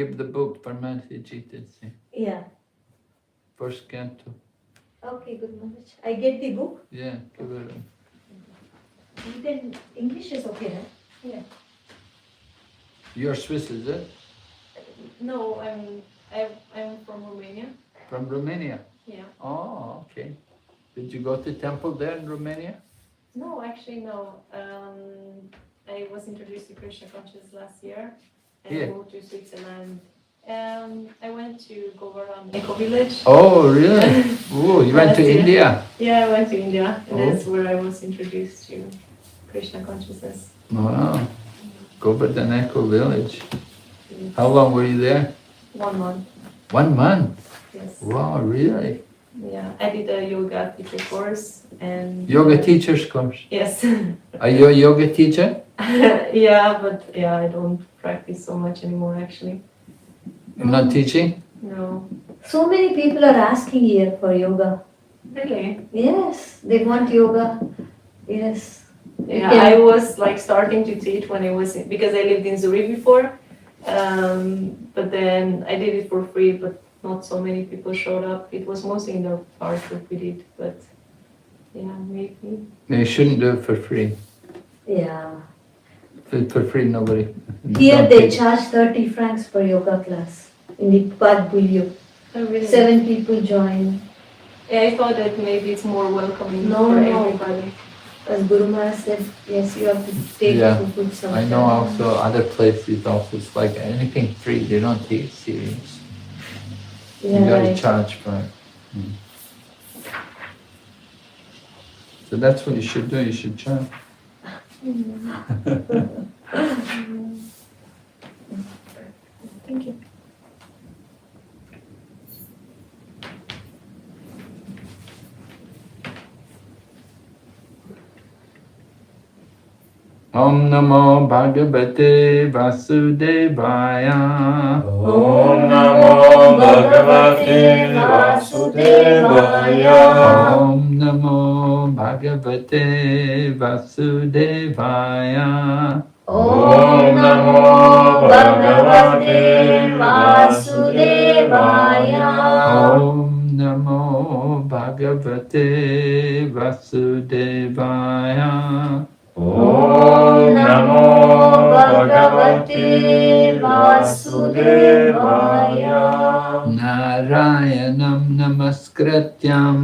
give the book for Mataji to see. Yeah. First canto. Okay, good Maharaj. I get the book. Yeah, give it. Even English is okay, right? Yeah. You're Swiss, is it? No, I'm from Romania. From Romania? Yeah. Oh, okay. Did you go to temple there in Romania? No, actually no. I was introduced to Krishna consciousness last year and Yeah. I moved to Switzerland. I went to Govardhan Eco Village. Oh, really? Oh, you went to Last year. India? Yeah, I went to India and Oh. that's where I was introduced to Krishna consciousness. Wow. Govardhan Eco Village. How long were you there? 1 month. 1 month? Yes. Wow, really? Yeah, I did a yoga teacher course and Yoga teacher's course. Yes. Are you a yoga teacher? Yeah, but yeah, I don't practice so much anymore actually. You're not teaching? No. So many people are asking here for yoga. Really? Yes, they want yoga. Yes. Yeah, Okay. I was like starting to teach when I was because I lived in Zurich before, but then I did it for free, but not so many people showed up. It was mostly in the park that we did, but yeah, maybe. You shouldn't do it for free. Yeah. For free, nobody. Here don't they teach. charge 30 francs per yoga class. In the Park Bulio. Oh, really? 7 people join. Yeah, I thought that maybe it's more welcoming No, for no. everybody. As Guru Maharaj said, yes, you have to take Yeah, it to put some. I know also other places also, it's like anything free, they don't take it serious. You Yeah, gotta right. charge for it. Mm. So that's what you should do, you should charge. Thank you. Om Namo Bhagavate Vasudevaya. Om Namo Bhagavate Vasudevaya. Om Namo Bhagavate Vasudevaya. Om Namo Bhagavate Vasudevaya. Om Namo Bhagavate Vasudevaya. Om Namo Bhagavate Vasudevaya. Narayanam Namaskrityam.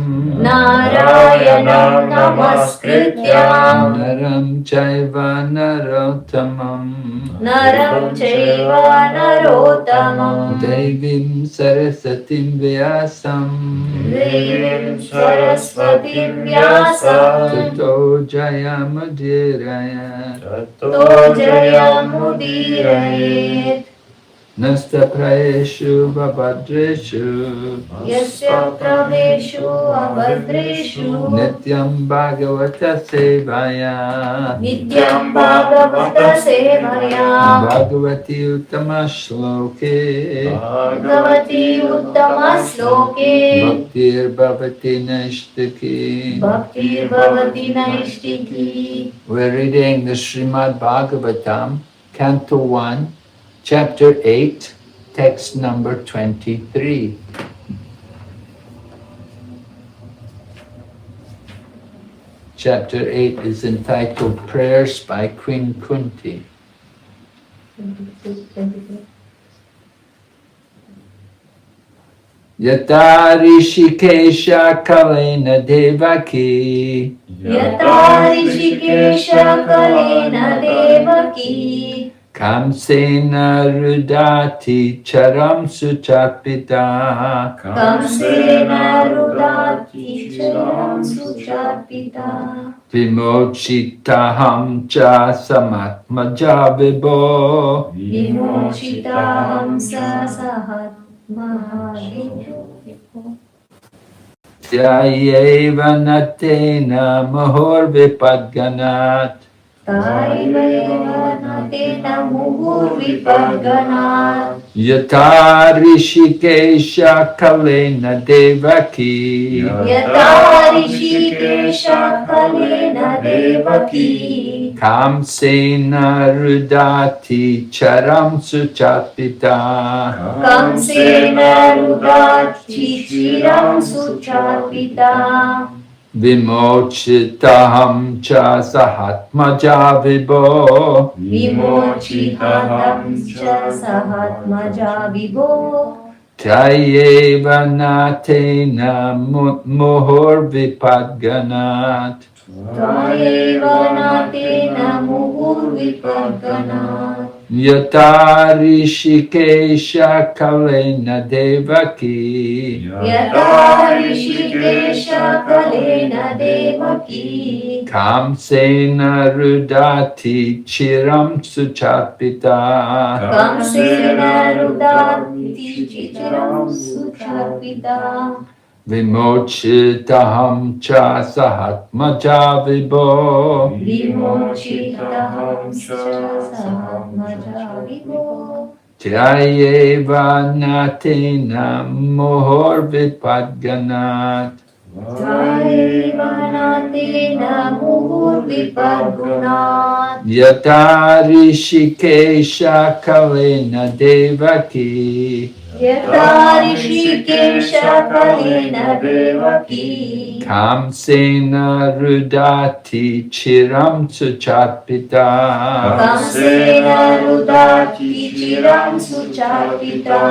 Narayanam Namaskrityam. Naram Chaiva Narottamam. Naram Chaiva Narottamam. Devim Sarasatim Vyasam. Devim Saraswatim Vyasam. Tato Jayamudiraya. To Jayamudirayet. Nasta Praeshu Vabhadreshu. Yasya Praveshu Abhadreshu. Nityam Bhagavata Sevaya. Nityam Bhagavata Sevaya. Bhagavati Uttama Shloke. Bhagavati Uttama Sloke. Bhaktir Bhavati Naishtaki. Bhaktir Bhavati Naishtiki. We're reading the Srimad Bhagavatam, Canto 1, Chapter 8, text number 23. Chapter 8 is entitled Prayers by Queen Kunti. Yata Rishikesha Kalena Devaki. Yata Rishikesha Kalena Devaki. Kamsena Rudati Charam Suchapita. Kamsena Rudati Charam Suchapita. Vimochitaham cha samatmaja vibho. Vimochita Hamsa Sahat Mahaviho. Jayeva natena mahor vipadganat. Taivaivanatena muhurvipadganat. Yata Rishikesha Kalena Devaki. Yata Rishikesha kalena devaki. Kamsena Rudati Charam Suchapita. Kamsena rudati chiram suchapita. Vimochitaham cha sahatmaja vibho. Vimochitaham cha sahatmaja vibho. Tayeva natena muhur vipadganat. Tayevanatena muhurvipadganat. Yata Rishikesha Kalena Devaki. Yata Rishikesha kalena devaki. Kamsena Rudati Chiram Suchapita. Kamsena rudati chiram suchapita. Vimochitaham cha sahatmaja vibho. Vimochitaham cha sahatmaja vibho. Jayeva natena muhur vipadganat. Tayevanatena muhurvipadganat. Yata Rishikesha Kalena Devaki. Yata Rishikesha kalena devaki. Kamsena Rudati Chiram Suchapita. Kamsena rudati chiram suchapita.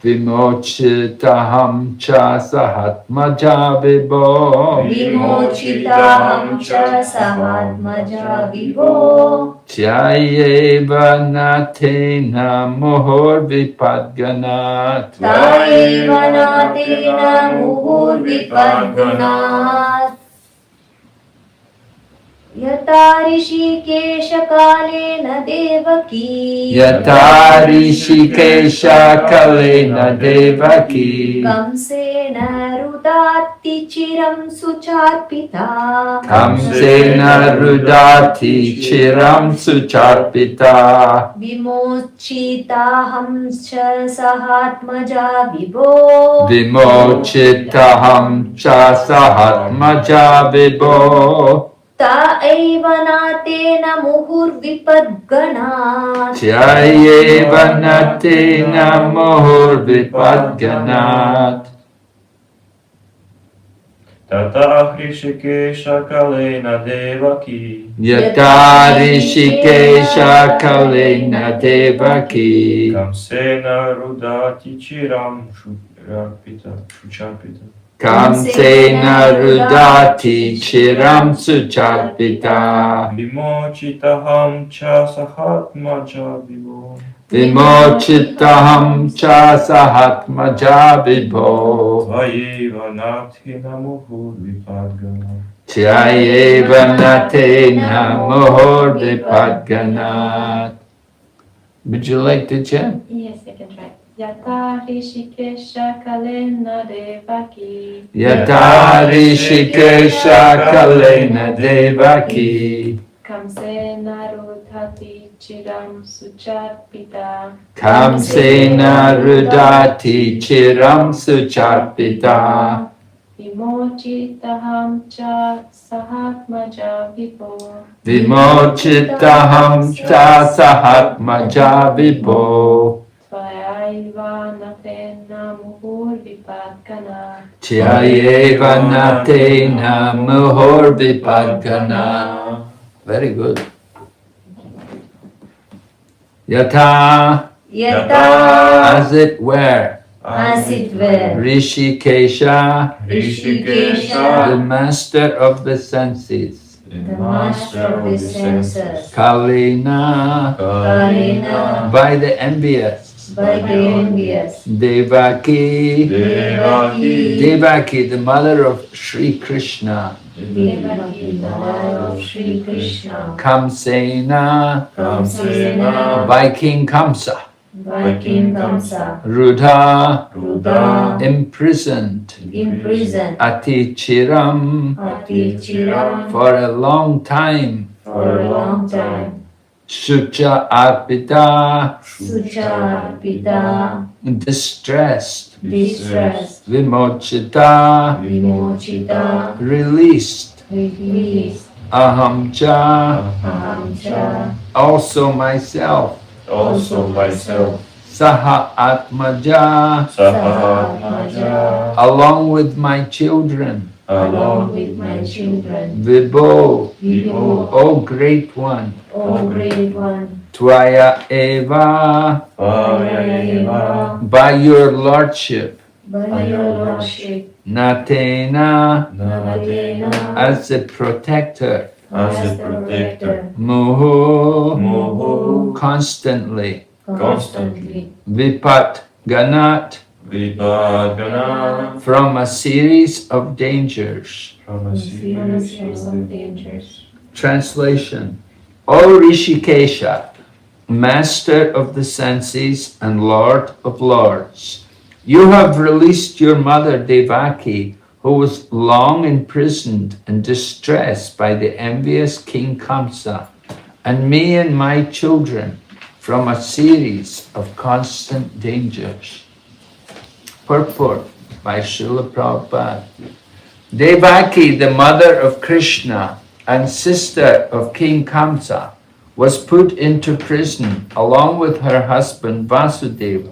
Vimochitaham cha sahatmaja vibho. Vimochitaham cha sahatmaja vibho. Jayeva natena muhur vipadganat. Tayevanatena muhurvipadganat. Yata Rishikesha kalena devaki. Yata Rishikesha Kalena Devaki. Kamsena rudati chiram sucharpita. Kamsena Rudati Chiram Sucharpita. Vimochitaham cha sahatmaja vibho. Vimochitaham cha sahatmaja vibho. Tayevanatena muhurvipadganat. Jayeva natena muhur vipadganat. Tata Hrishikesha Kalena Devaki. Yata Rishikesha Kalena Devaki. Kamsena Rudati Chiram Shuchapita. Kamsena Rudati Chiram Suchapita. Vimochitaham cha sahatmaja vibho. Vimochitaham cha sahatmaja vibho. Tayevanatena muhurvipadganat. Jayeva natena muhur vipadganat. Would you like to chant? Yes, I can try. Yata Rishikesha kalena devaki. Yata Rishikesha Kalena Devaki. Kamsena rudhati chiram sucharpita. Kamsena Rudati Chiram Sucharpita. Vimochitaham cha sahatmaja vibho. Vimochitaham cha sahatmaja vibho. Tvayaivanatena muhurvipadganat. Jayeva natena muhur vipadganat. Very good. Yata, Yata as it were. as it were. Rishikesha, Rishikesha, the master of the senses. the master of the senses. Kalena, Kalena, by the envious. by the envious. Devaki, Devaki, Devaki, the mother of Sri Krishna. Devaki, the mother of Sri Krishna. Kamsena, Kamsena, by King Kamsa. by King Kamsa. Rudha, Rudha, imprisoned. imprisoned. Ati Chiram, Ati Chiram, for a long time. for a long time. Shucha arpita, Sucharpita, distressed, distressed, vimochita, vimochita, released, released, ahamcha, ahamcha, also myself, Also myself, saha atmaja, Sahatmaja, along with my children, along with my children. Vibho, Vibho, O Great One, O Great One, Tvaya Eva, Vayeva, by your Lordship, by your Lordship, Natena, Namatena, as the protector, as the protector, Muhu, Moho, constantly, constantly, Vipat Ganat, Vipadgana, from a series of dangers. from a series of dangers. Translation. O Rishikesha, Master of the senses and Lord of lords, you have released your mother Devaki, who was long imprisoned and distressed by the envious King Kamsa, and me and my children from a series of constant dangers. Purport by Srila Prabhupada. Devaki, the mother of Krishna and sister of King Kamsa, was put into prison along with her husband Vasudeva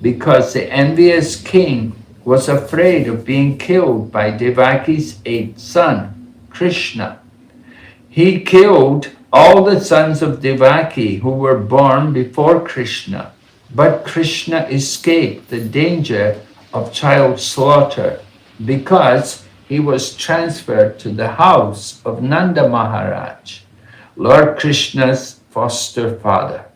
because the envious king was afraid of being killed by Devaki's eighth son, Krishna. He killed all the sons of Devaki who were born before Krishna, but Krishna escaped the danger of child slaughter because he was transferred to the house of Nanda Maharaj, Lord Krishna's foster father.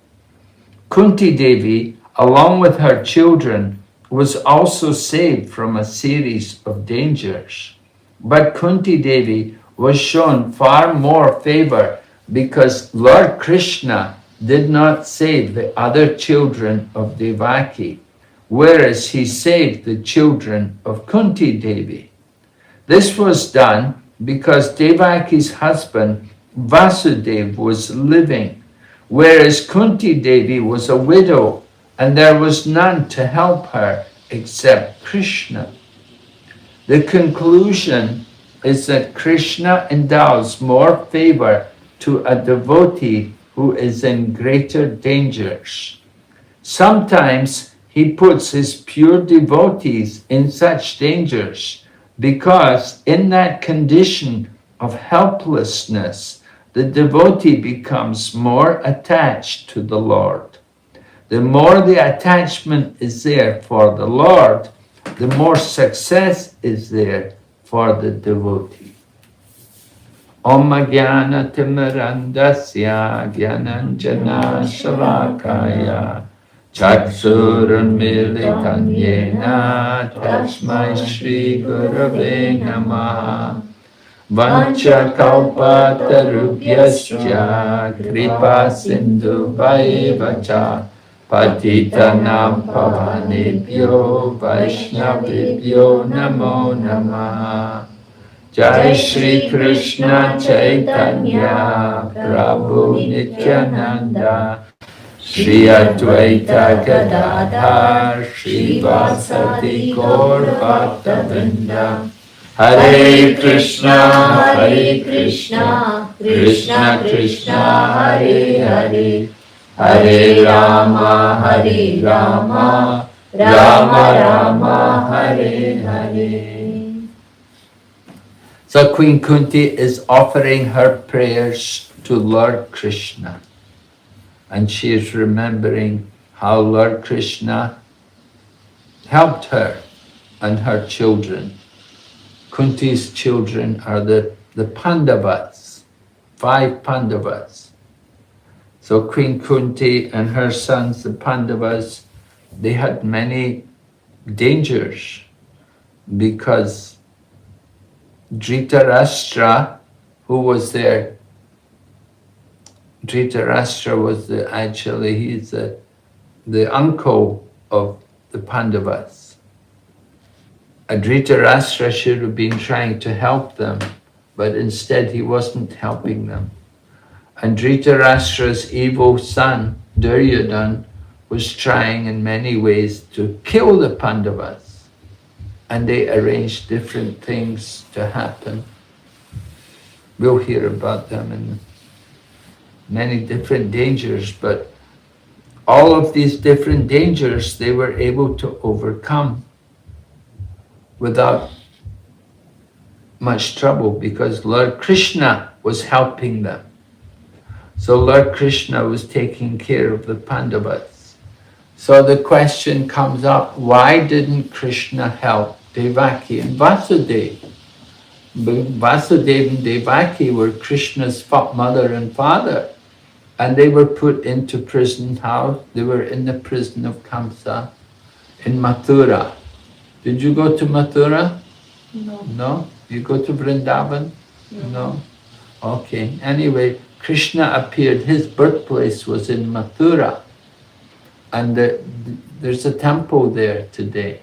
Kunti Devi, along with her children, was also saved from a series of dangers. But Kunti Devi was shown far more favor because Lord Krishna did not save the other children of Devaki, whereas he saved the children of Kunti Devi. This was done because Devaki's husband Vasudeva was living, whereas Kunti Devi was a widow and there was none to help her except Krishna. The conclusion is that Krishna endows more favor to a devotee who is in greater dangers. Sometimes he puts his pure devotees in such dangers because in that condition of helplessness, the devotee becomes more attached to the Lord. The more the attachment is there for the Lord, the more success is there for the devotee. Om Jnana Timirandasya Jnananjana Shalakaya Chaksurunmilitam Yena Tasmai Shri Gurave Namaha Vancha Kalpatarubhyascha Kripa Sindhu Vaevacha Patitanam Pavanebhyo Vaishnavibhyo Namo Namaha. Jai Shri Krishna Chaitanya Prabhu Nityananda Shri Advaita Gadadhar Shri Vasati Gaur Bhaktavrinda. Hare Krishna, Krishna Krishna, Hare Hare, Hare Rama, Rama Rama, Hare Hare. So Queen Kunti is offering her prayers to Lord Krishna. And she is remembering how Lord Krishna helped her and her children. Kunti's children are the Pandavas, 5 Pandavas. So Queen Kunti and her sons, the Pandavas, they had many dangers because Dhritarashtra, who was there, Dhritarashtra was he's the uncle of the Pandavas. Dhritarashtra should have been trying to help them, but instead he wasn't helping them. And Dhritarashtra's evil son, Duryodhana, was trying in many ways to kill the Pandavas. And they arranged different things to happen. We'll hear about them in many different dangers, but all of these different dangers they were able to overcome without much trouble because Lord Krishna was helping them. So Lord Krishna was taking care of the Pandavas. So the question comes up, why didn't Krishna help Devaki and Vasudeva? Vasudeva and Devaki were Krishna's mother and father, and they were put into prison house. They were in the prison of Kamsa in Mathura. Did you go to Mathura? No. No? You go to Vrindavan? No? Okay. Anyway, Krishna appeared. His birthplace was in Mathura. And there's a temple there today.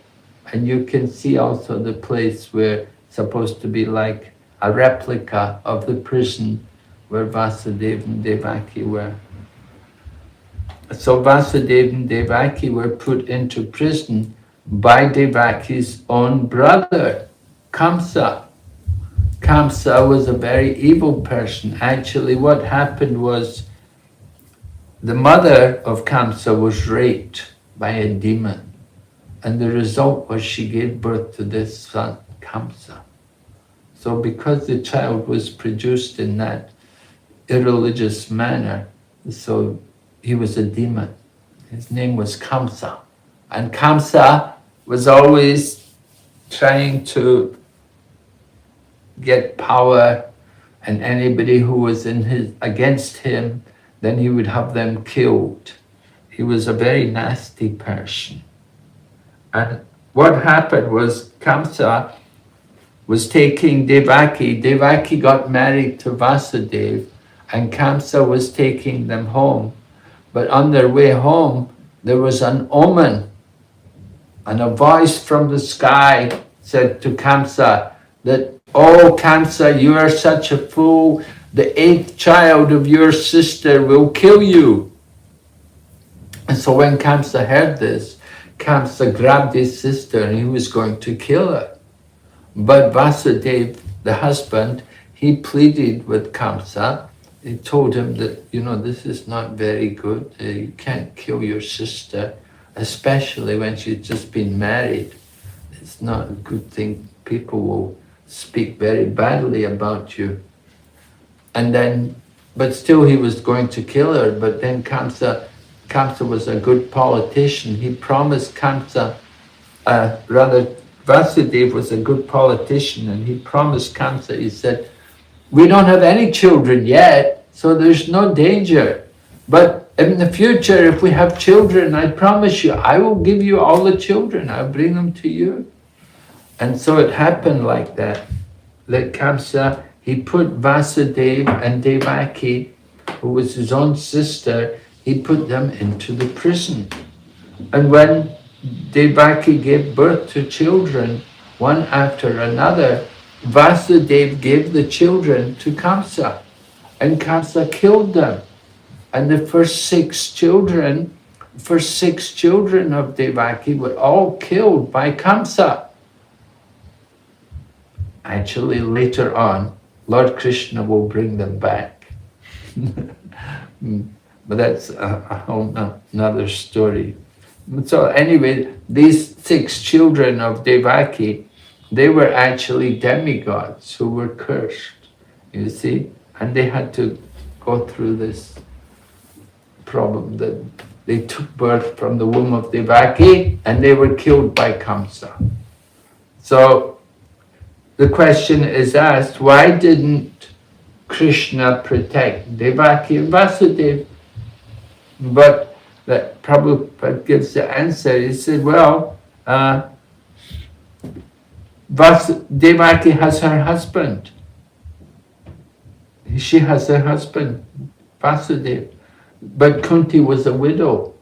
And you can see also the place where it's supposed to be like a replica of the prison where Vasudeva and Devaki were. So Vasudeva and Devaki were put into prison by Devaki's own brother, Kamsa. Kamsa was a very evil person. Actually, what happened was the mother of Kamsa was raped by a demon. And the result was she gave birth to this son, Kamsa. So because the child was produced in that irreligious manner, so he was a demon. His name was Kamsa. And Kamsa was always trying to get power, and anybody who was against him, then he would have them killed. He was a very nasty person. And what happened was Kamsa was taking Devaki. Devaki got married to Vasudeva, and Kamsa was taking them home. But on their way home, there was an omen, and a voice from the sky said to Kamsa that, "Oh, Kamsa, you are such a fool. The 8th child of your sister will kill you." And so when Kamsa heard this, Kamsa grabbed his sister and he was going to kill her. But Vasudeva, the husband, he pleaded with Kamsa. He told him that, this is not very good. You can't kill your sister, especially when she's just been married. It's not a good thing. People will speak very badly about you. But still he was going to kill her. But then Kamsa was a good politician. He promised Vasudeva was a good politician, and he promised Kamsa, he said, "We don't have any children yet, so there's no danger. But in the future, if we have children, I promise you, I will give you all the children. I'll bring them to you." And so it happened like that. That Kamsa, he put Vasudeva and Devaki, who was his own sister, he put them into the prison. And when Devaki gave birth to children, one after another, Vasudeva gave the children to Kamsa, and Kamsa killed them. And the first six children of Devaki were all killed by Kamsa. Actually, later on, Lord Krishna will bring them back. But that's a whole another story. So anyway, these 6 children of Devaki, they were actually demigods who were cursed, you see, and they had to go through this problem that they took birth from the womb of Devaki and they were killed by Kamsa. So the question is asked, why didn't Krishna protect Devaki and Vasudeva? But that Prabhupada gives the answer. He said, well, Devaki has her husband. She has her husband, Vasudeva. But Kunti was a widow.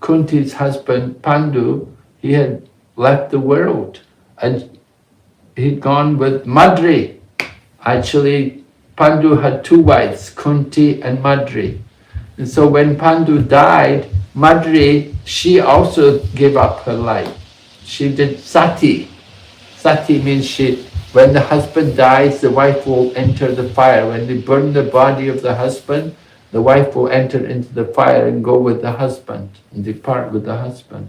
Kunti's husband, Pandu, he had left the world. And he'd gone with Madri. Actually, Pandu had two wives, Kunti and Madri. And so when Pandu died, Madri, she also gave up her life. She did sati. Sati means when the husband dies, the wife will enter the fire. When they burn the body of the husband, the wife will enter into the fire and go with the husband and depart with the husband.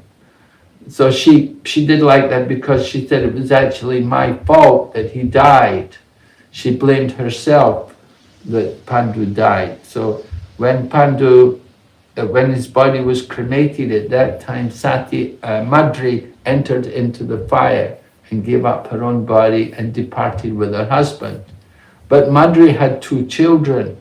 So she did like that because she said it was actually my fault that he died. She blamed herself that Pandu died. So when when his body was cremated at that time, Madri entered into the fire and gave up her own body and departed with her husband. But Madri had two children,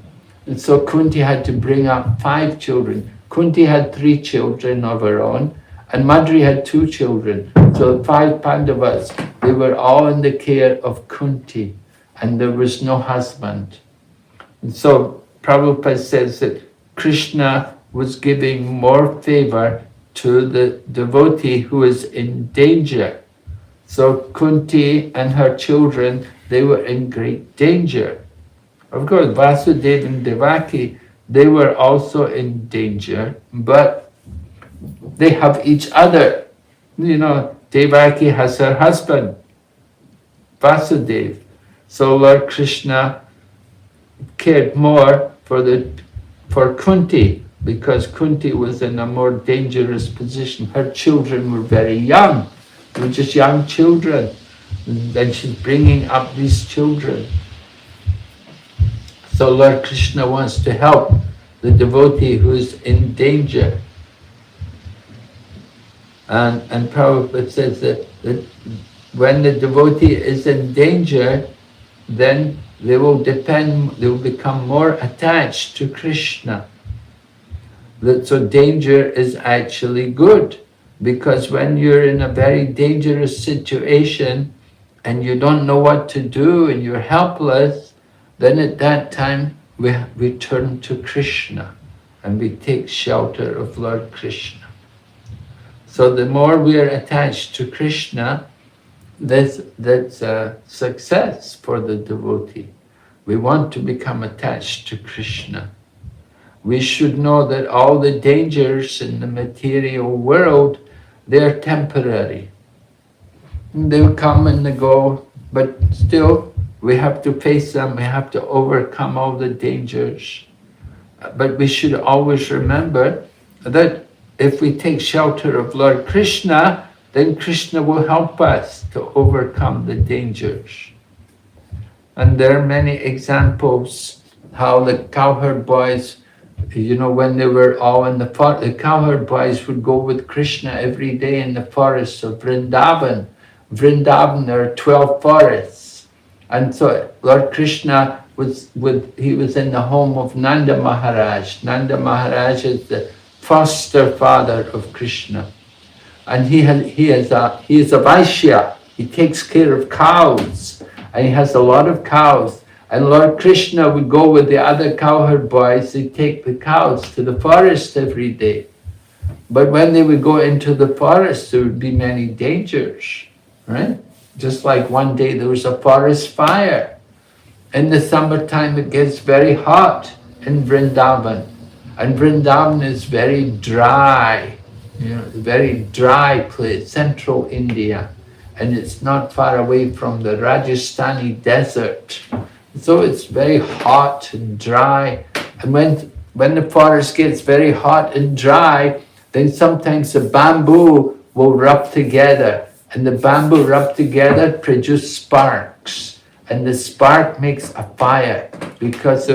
and so Kunti had to bring up 5 children. Kunti had 3 children of her own, and Madri had 2 children. So 5 Pandavas, they were all in the care of Kunti, and there was no husband. And so Prabhupada says that Krishna was giving more favor to the devotee who is in danger. So Kunti and her children, they were in great danger. Of course, Vasudeva and Devaki, they were also in danger, but they have each other. You know, Devaki has her husband, Vasudeva. So Lord Krishna cared more for Kunti, because Kunti was in a more dangerous position. Her children were very young. They were just young children. And she's bringing up these children. So Lord Krishna wants to help the devotee who is in danger. And Prabhupada says that when the devotee is in danger, then they will become more attached to Krishna. So danger is actually good, because when you're in a very dangerous situation and you don't know what to do and you're helpless, then at that time we turn to Krishna and we take shelter of Lord Krishna. So the more we are attached to Krishna, that's a success for the devotee. We want to become attached to Krishna. We should know that all the dangers in the material world, they're temporary. They come and they go, but still we have to face them, we have to overcome all the dangers. But we should always remember that if we take shelter of Lord Krishna, then Krishna will help us to overcome the dangers. And there are many examples how the cowherd boys, you know, when they were all in the forest, the cowherd boys would go with Krishna every day in the forests of Vrindavan. Vrindavan, there are 12 forests. And so Lord Krishna was in the home of Nanda Maharaj. Nanda Maharaj is the foster father of Krishna. And he is a Vaishya. He takes care of cows. And he has a lot of cows. And Lord Krishna would go with the other cowherd boys. They'd take the cows to the forest every day. But when they would go into the forest, there would be many dangers, right? Just like one day there was a forest fire. In the summertime it gets very hot in Vrindavan. And Vrindavan is very dry, you know, very dry place, central India. And it's not far away from the Rajasthani desert. So it's very hot and dry. And when the forest gets very hot and dry, then sometimes the bamboo will rub together. And the bamboo rub together produce sparks. And the spark makes a fire because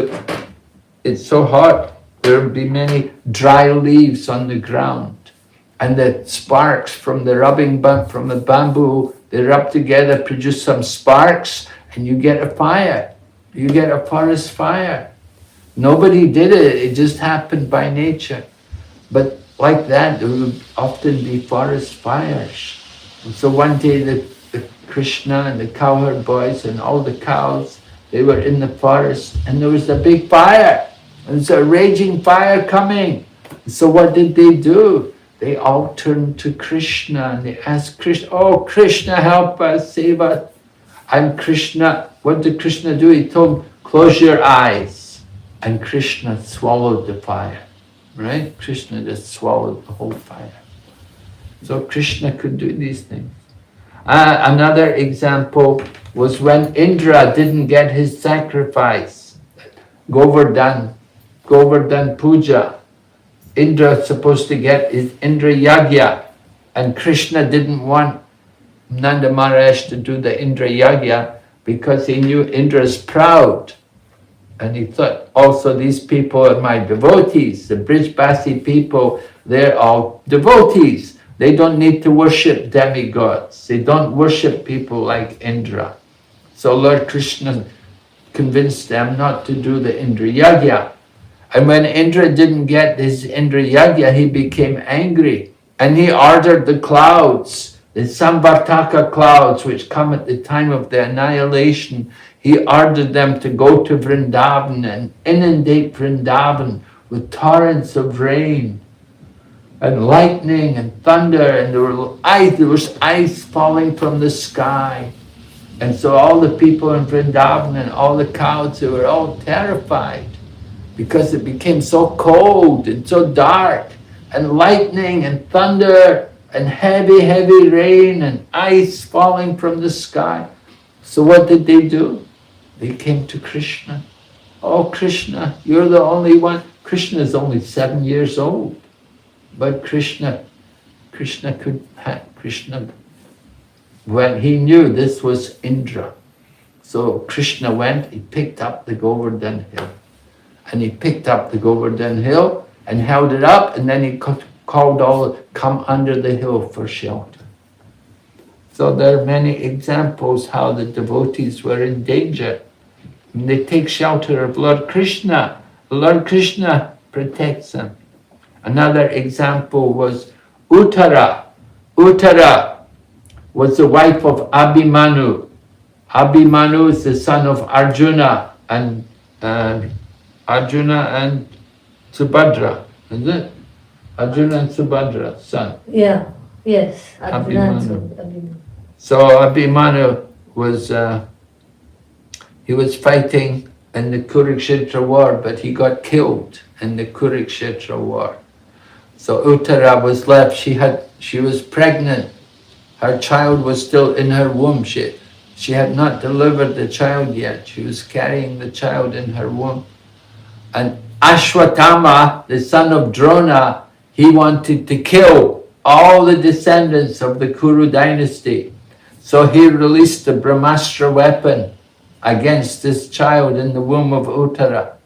it's so hot. There will be many dry leaves on the ground. And the sparks from the from the bamboo, they rub together, produce some sparks, and you get a fire. You get a forest fire. Nobody did it, it just happened by nature. But like that, there will often be forest fires. And so one day the Krishna and the cowherd boys and all the cows, they were in the forest and there was a big fire. And it's a raging fire coming. So what did they do? They all turned to Krishna and they asked Krishna, oh Krishna, help us, save us. And Krishna, what did Krishna do? He told close your eyes. And Krishna swallowed the fire, right? Krishna just swallowed the whole fire. So Krishna could do these things. Another example was when Indra didn't get his sacrifice, Govardhan Puja. Indra was supposed to get his Indra Yagya, and Krishna didn't want Nanda Maharaj to do the Indra Yagya because he knew Indra's proud. And he thought, also these people are my devotees, the Brijbasi people, they're all devotees. They don't need to worship demigods. They don't worship people like Indra. So Lord Krishna convinced them not to do the Indra Yagya. And when Indra didn't get his Indra Yagya, he became angry. And he ordered the clouds, the Samvartaka clouds, which come at the time of the annihilation, he ordered them to go to Vrindavan and inundate Vrindavan with torrents of rain and lightning and thunder, and there was ice falling from the sky. And so all the people in Vrindavan and all the cows, they were all terrified because it became so cold and so dark, and lightning and thunder and heavy, heavy rain and ice falling from the sky. So what did they do? They came to Krishna. Oh, Krishna, you're the only one. Krishna is only 7 years old. But Krishna, when he knew this was Indra. So Krishna went, he picked up the Govardhan hill. And he picked up the Govardhan hill and held it up, and then he called all, come under the hill for shelter. So there are many examples how the devotees were in danger. And they take shelter of Lord Krishna. Lord Krishna protects them. Another example was Uttara. Uttara was the wife of Abhimanyu. Abhimanyu is the son of Arjuna and Subhadra, is it? Arjuna and Subhadra, son. Yeah, yes. Abhimanyu. So Abhimanyu was, he was fighting in the Kurukshetra war, but he got killed in the Kurukshetra war. So Uttara was left, she was pregnant. Her child was still in her womb. She had not delivered the child yet. She was carrying the child in her womb. And Ashwatthama, the son of Drona, he wanted to kill all the descendants of the Kuru dynasty. So he released the Brahmastra weapon against this child in the womb of Uttara.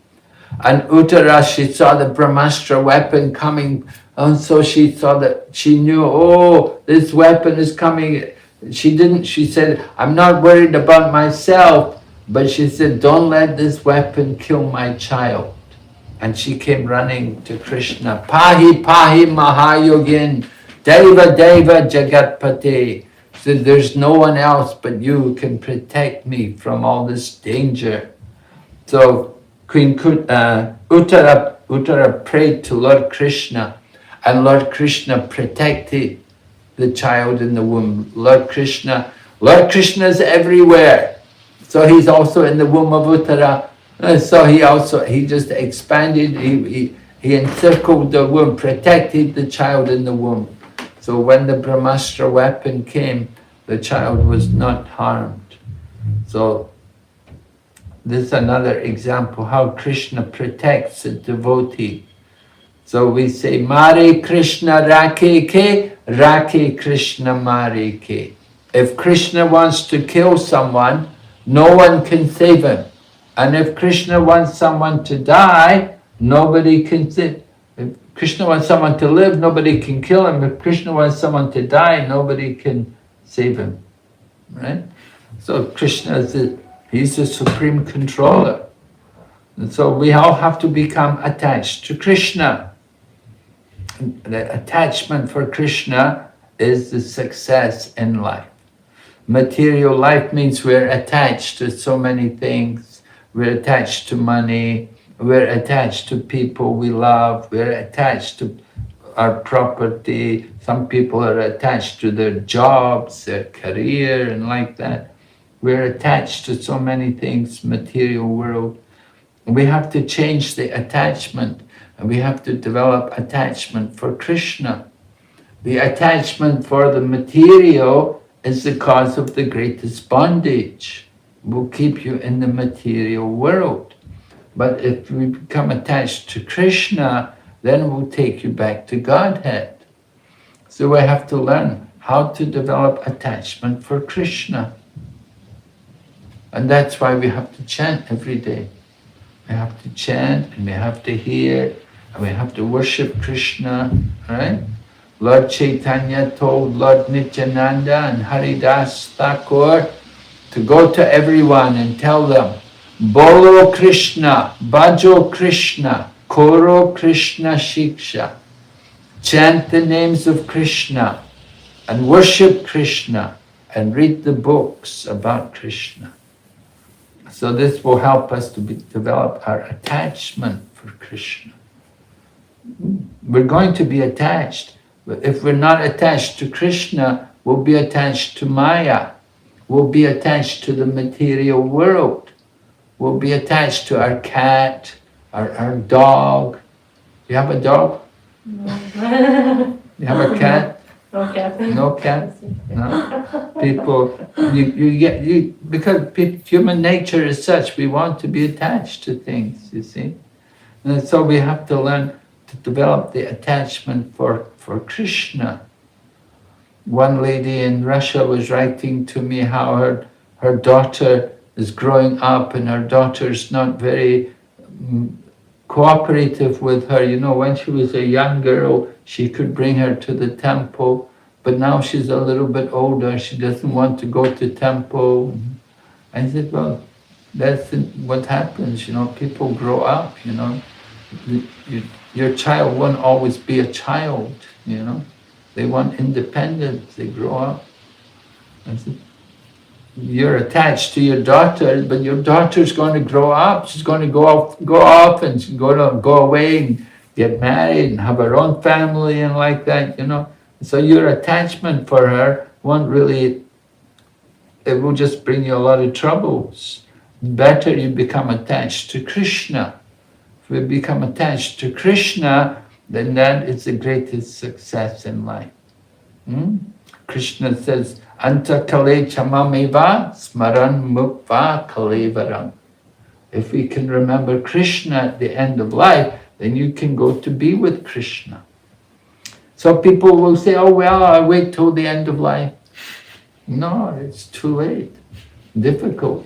And Uttara, she saw the Brahmastra weapon coming, and so she saw that, she knew, oh, this weapon is coming. She said, I'm not worried about myself, but she said, don't let this weapon kill my child. And she came running to Krishna, Pahi Pahi Mahayogin, Deva Deva Jagatpate. She said, there's no one else but you who can protect me from all this danger. So Queen Uttara prayed to Lord Krishna, and Lord Krishna protected the child in the womb. Lord Krishna is everywhere. So he's also in the womb of Uttara. So he just expanded, he encircled the womb, protected the child in the womb. So when the Brahmastra weapon came, the child was not harmed. So this is another example how Krishna protects a devotee. So we say, Mare Krishna Rakhe Ke, Rakhe Krishna Mare Ke. If Krishna wants to kill someone, no one can save him. And if Krishna wants someone to die, nobody can save. If Krishna wants someone to live, nobody can kill him. If Krishna wants someone to die, nobody can save him. Right? So Krishna he's the supreme controller. And so we all have to become attached to Krishna. The attachment for Krishna is the success in life. Material life means we're attached to so many things. We're attached to money. We're attached to people we love. We're attached to our property. Some people are attached to their jobs, their career, and like that. We're attached to so many things, material world. We have to change the attachment, and we have to develop attachment for Krishna. The attachment for the material is the cause of the greatest bondage. Will keep you in the material world. But if we become attached to Krishna, then it will take you back to Godhead. So we have to learn how to develop attachment for Krishna. And that's why we have to chant every day. We have to chant, and we have to hear, and we have to worship Krishna, right? Lord Chaitanya told Lord Nityananda and Haridas Thakur to go to everyone and tell them, Bolo Krishna, Bhajo Krishna, Koro Krishna Shiksha. Chant the names of Krishna and worship Krishna and read the books about Krishna. So this will help us to develop our attachment for Krishna. We're going to be attached. But if we're not attached to Krishna, we'll be attached to Maya. We'll be attached to the material world. We'll be attached to our cat, our dog. You have a dog? No. You have a cat? No cat. No cat? No? People, because human nature is such, we want to be attached to things, you see? And so we have to learn to develop the attachment for Krishna. One lady in Russia was writing to me how her daughter is growing up, and her daughter's not very cooperative with her. You know, when she was a young girl, she could bring her to the temple, but now she's a little bit older, she doesn't want to go to temple. I said, well, that's what happens, you know, people grow up, you know. Your child won't always be a child, you know. They want independence, they grow up. I said, you're attached to your daughter, but your daughter's going to grow up. She's going to go off and she's going to go away and get married and have her own family and like that, you know. So your attachment for her won't really, it will just bring you a lot of troubles. Better you become attached to Krishna. If we become attached to Krishna, then that is the greatest success in life. Krishna says, Anta kale chamameva smaran mukva kalevaram. If we can remember Krishna at the end of life, then you can go to be with Krishna. So people will say, oh well, I'll wait till the end of life. No, it's too late. Difficult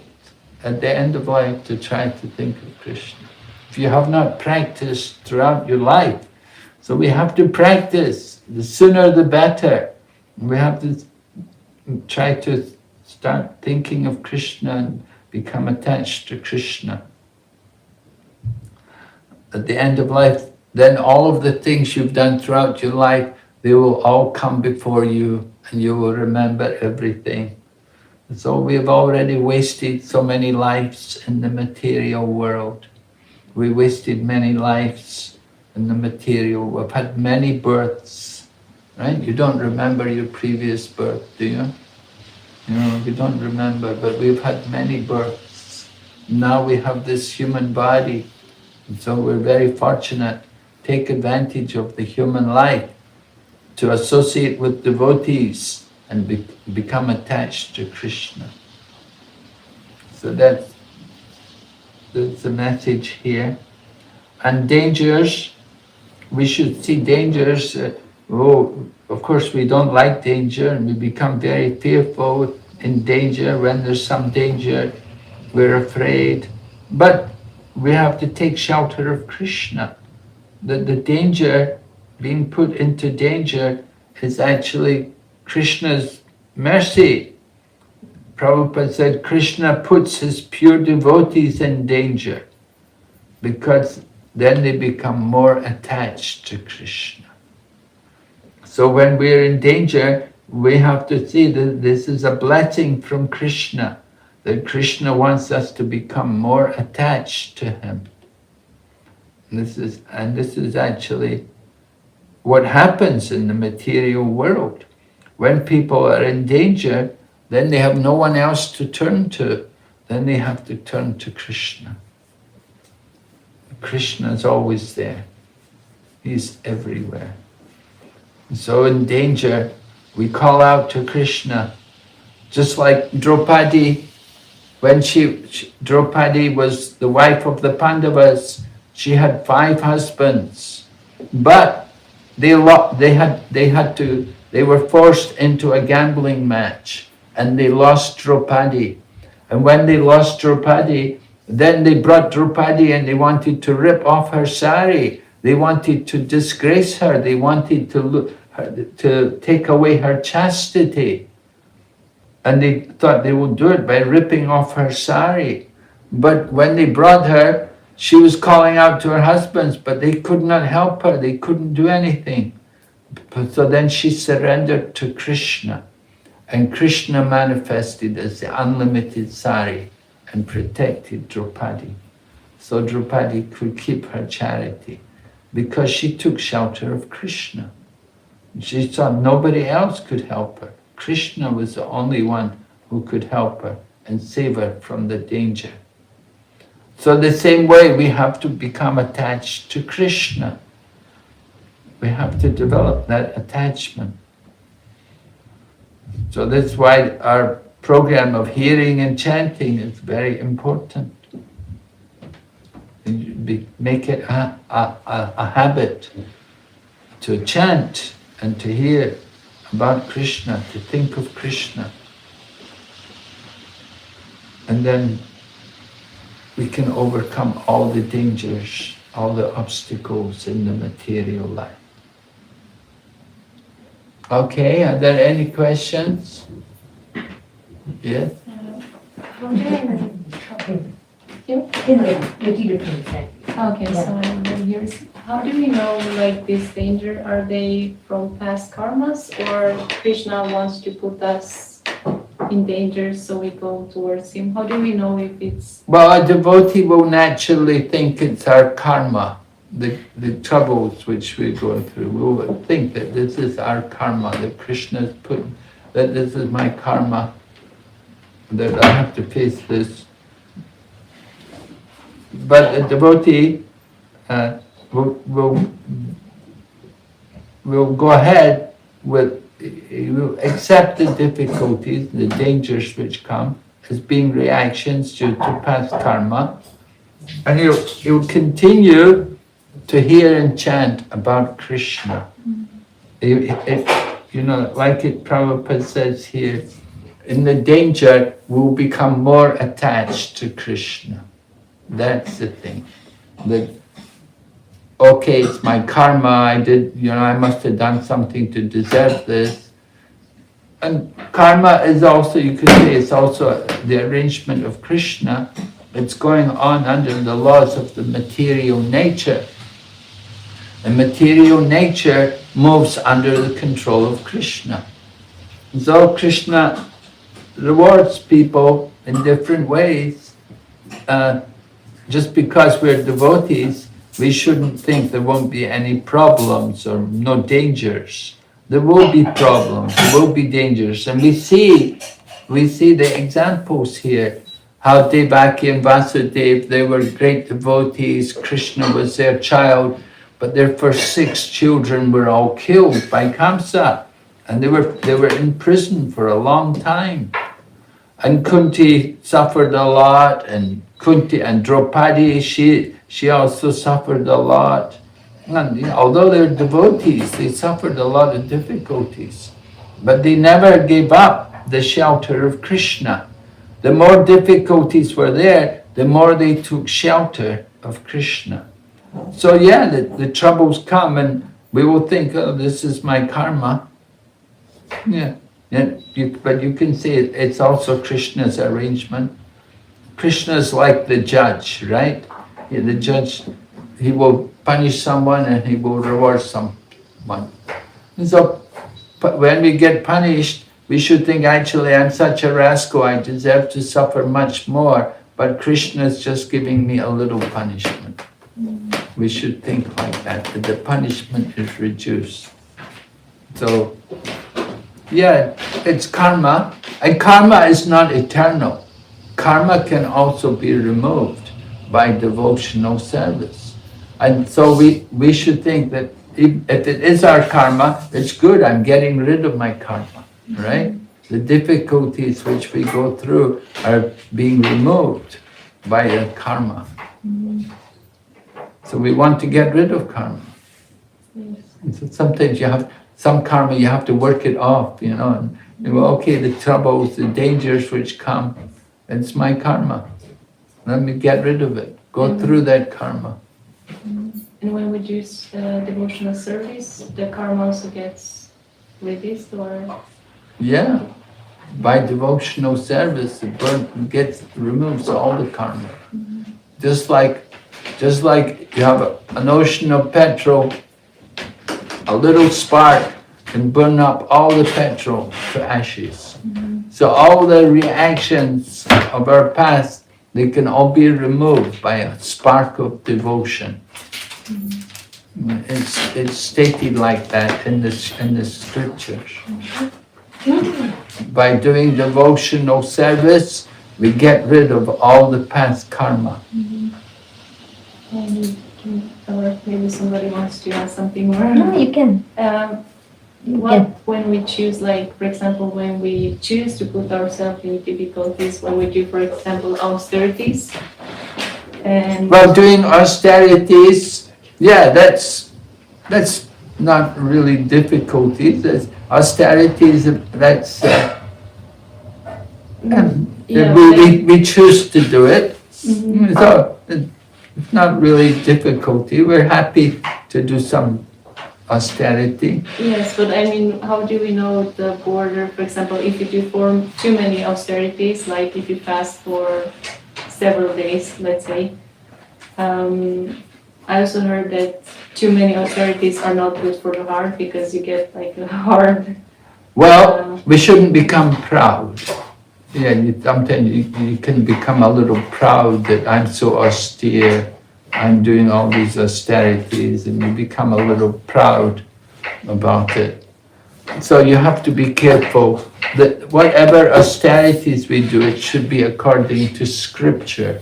at the end of life to try to think of Krishna. If you have not practiced throughout your life, so we have to practice. The sooner the better. We have to try to start thinking of Krishna and become attached to Krishna. At the end of life, then all of the things you've done throughout your life, they will all come before you and you will remember everything. So we have already wasted so many lives in the material world. We wasted many lives in the material. We've had many births, right? You don't remember your previous birth, do you? You know, you don't remember, but we've had many births. Now we have this human body, and so we're very fortunate. Take advantage of the human life to associate with devotees and become attached to Krishna. So that's the message here. And dangers, we should see dangers. Of course, we don't like danger, and we become very fearful in danger. When there's some danger, we're afraid. But we have to take shelter of Krishna. The danger, being put into danger, is actually Krishna's mercy. Prabhupada said Krishna puts his pure devotees in danger because then they become more attached to Krishna. So when we're in danger, we have to see that this is a blessing from Krishna, that Krishna wants us to become more attached to him. This is actually what happens in the material world. When people are in danger, then they have no one else to turn to. Then they have to turn to Krishna. Krishna is always there. He's everywhere. So in danger, we call out to Krishna. Just like Draupadi, when Draupadi was the wife of the Pandavas, she had 5 husbands, but they were forced into a gambling match, and they lost Draupadi. And when they lost Draupadi, then they brought Draupadi and they wanted to rip off her sari. They wanted to disgrace her. They wanted to take away her chastity. And they thought they would do it by ripping off her sari. But when they brought her, she was calling out to her husbands, but they could not help her. They couldn't do anything. So then she surrendered to Krishna. And Krishna manifested as the unlimited sari and protected Draupadi. So Draupadi could keep her charity because she took shelter of Krishna. She thought nobody else could help her. Krishna was the only one who could help her and save her from the danger. So the same way we have to become attached to Krishna. We have to develop that attachment. So that's why our program of hearing and chanting is very important. Make it a habit to chant and to hear about Krishna, to think of Krishna. And then we can overcome all the dangers, all the obstacles in the material life. Okay, are there any questions? Yes? Okay, so here's, how do we know like this danger? Are they from past karmas, or Krishna wants to put us in danger so we go towards him? How do we know if it's... Well, a devotee will naturally think it's our karma, the troubles which we're going through. We'll think that this is our karma, that Krishna's put, that this is my karma, that I have to face this. But a devotee will go ahead with, he will accept the difficulties, the dangers which come as being reactions due to past karma, and he'll continue to hear and chant about Krishna. You know, like it Prabhupada says here, in the danger we'll become more attached to Krishna. That's the thing. That, okay, it's my karma, I must have done something to deserve this. And karma is also, you could say, it's also the arrangement of Krishna. It's going on under the laws of the material nature. The material nature moves under the control of Krishna. So Krishna rewards people in different ways. Just because we're devotees, we shouldn't think there won't be any problems or no dangers. There will be problems, there will be dangers. And we see the examples here, how Devaki and Vasudeva, they were great devotees, Krishna was their child, but their first 6 children were all killed by Kamsa. And they were in prison for a long time. And Kunti suffered a lot, and Kunti and Draupadi, she also suffered a lot. And although they're devotees, they suffered a lot of difficulties. But they never gave up the shelter of Krishna. The more difficulties were there, the more they took shelter of Krishna. So yeah, the troubles come and we will think, oh, this is my karma. Yeah. But you can say it's also Krishna's arrangement. Krishna's like the judge, right? Yeah, the judge, he will punish someone and he will reward someone. And so when we get punished, we should think, actually, I'm such a rascal, I deserve to suffer much more, but Krishna's just giving me a little punishment. We should think like that the punishment is reduced. So, yeah, it's karma, and karma is not eternal. Karma can also be removed by devotional service. And so we should think that if it is our karma, it's good, I'm getting rid of my karma, right? The difficulties which we go through are being removed by the karma. So we want to get rid of karma. And so sometimes some karma, you have to work it off, you know, and you go, okay, the troubles, the dangers which come, it's my karma. Let me get rid of it. Go through that karma. And when we do devotional service, the karma also gets released, or? Yeah. By devotional service, it removes all the karma. Just like you have an ocean of petrol, a little spark can burn up all the petrol to ashes. So all the reactions of our past, they can all be removed by a spark of devotion. It's stated like that in the scriptures. By doing devotional service, we get rid of all the past karma. Or maybe somebody wants to ask something more. No, you can. When we choose, like, for example, when we choose to put ourselves in difficulties, when we do, for example, austerities, and Well, doing austerities, yeah, that's not really difficulties. That's austerities. That's we choose to do it. So it's not really difficulty. We're happy to do some austerity. yes, but I mean, how do we know the border? For example, if you do form too many austerities, like if you fast for several days, let's say. I also heard that too many austerities are not good for the heart because you get like a hard. Well, we shouldn't become proud. Yeah, sometimes you can become a little proud that I'm so austere, I'm doing all these austerities, and you become a little proud about it. So you have to be careful that whatever austerities we do, it should be according to scripture.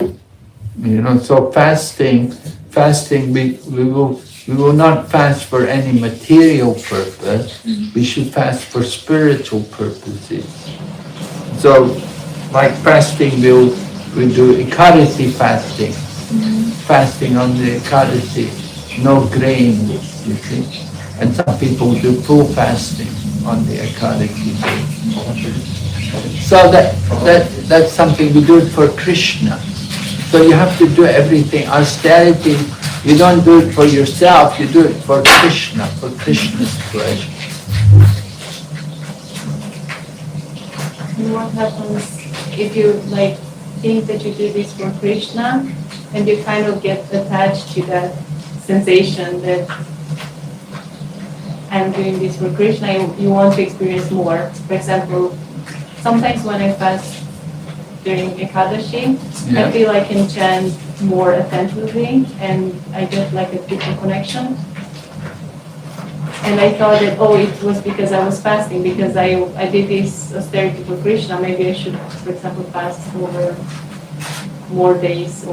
You know, so fasting, we will not fast for any material purpose. We should fast for spiritual purposes. So, like fasting, we do Ekadasi fasting, fasting on the Ekadasi, no grain, you see. And some people do full fasting on the Ekadasi day. So that's something we do it for Krishna. So you have to do everything. Austerity, you don't do it for yourself, you do it for Krishna, for Krishna's pleasure. And what happens if you like think that you do this for Krishna and you kind of get attached to that sensation that I'm doing this for Krishna, you want to experience more. For example, sometimes when I fast during Ekadashi, I feel I can chant more attentively and I get like a deeper connection. And I thought that, it was because I was fasting, because I did this austerity for Krishna. Maybe I should, for example, fast over more days,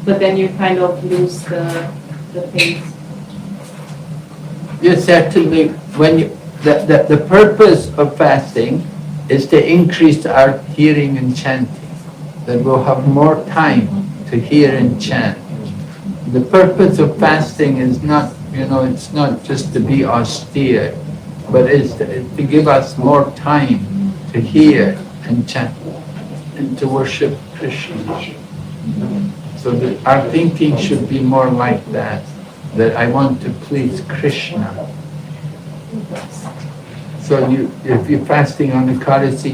but then you kind of lose the pace. Yes, certainly, the purpose of fasting is to increase our hearing and chanting, that we'll have more time to hear and chant. The purpose of fasting is not, it's not just to be austere, but it's to give us more time to hear and chant and to worship Krishna. So that our thinking should be more like that I want to please Krishna. So if you're fasting on Ekadasi,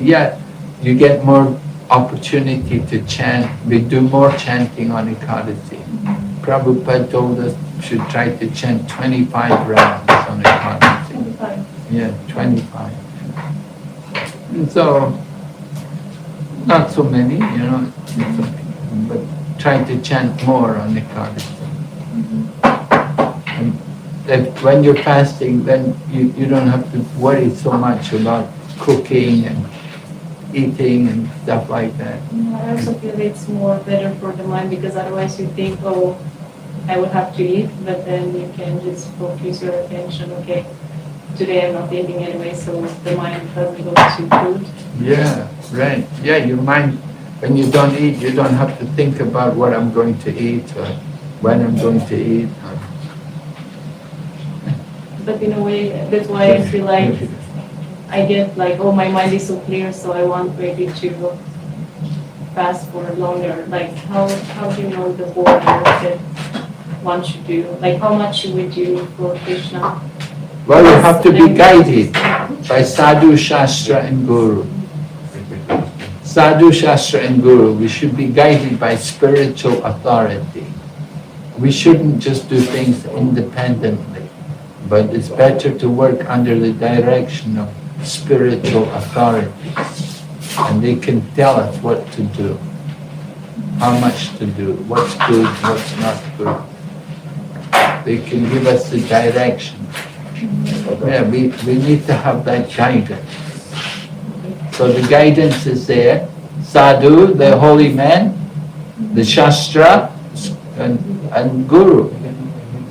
you get more opportunity to chant. We do more chanting on Ekadasi. Prabhupada told us we should try to chant 25 rounds on Ekadasi. 25. Yeah, 25. And so, not so many, but try to chant more on Ekadasi. And when you're fasting, then you don't have to worry so much about cooking and eating and stuff like that. I also feel it's more better for the mind, because otherwise you think, I would have to eat, but then you can just focus your attention, okay, today I'm not eating anyway, so the mind doesn't go to food. Yeah, right. Yeah, your mind, when you don't eat, you don't have to think about what I'm going to eat or when I'm going to eat. But in a way, that's why I feel like I get like, oh, my mind is so clear, so I want maybe to fast for longer. Like, how do you know the border that one should do? Like, how much should we do for Krishna? Well, you have to be guided by Sadhu, Shastra and Guru. Sadhu, Shastra and Guru, we should be guided by spiritual authority. We shouldn't just do things independently, but it's better to work under the direction of spiritual authorities. And they can tell us what to do, how much to do, what's good, what's not good. They can give us the direction. Yeah, we need to have that guidance. So the guidance is there. Sadhu, the holy man, the Shastra, and Guru.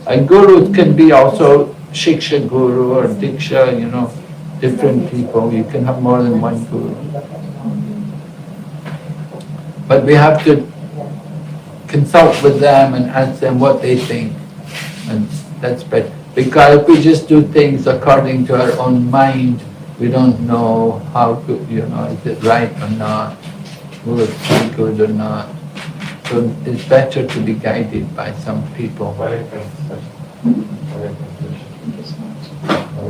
And Guru can be also Shiksha Guru or Diksha, different people. You can have more than one Guru. But we have to consult with them and ask them what they think. And that's better. Because if we just do things according to our own mind, we don't know how good, is it right or not? Will it be good or not? So it's better to be guided by some people.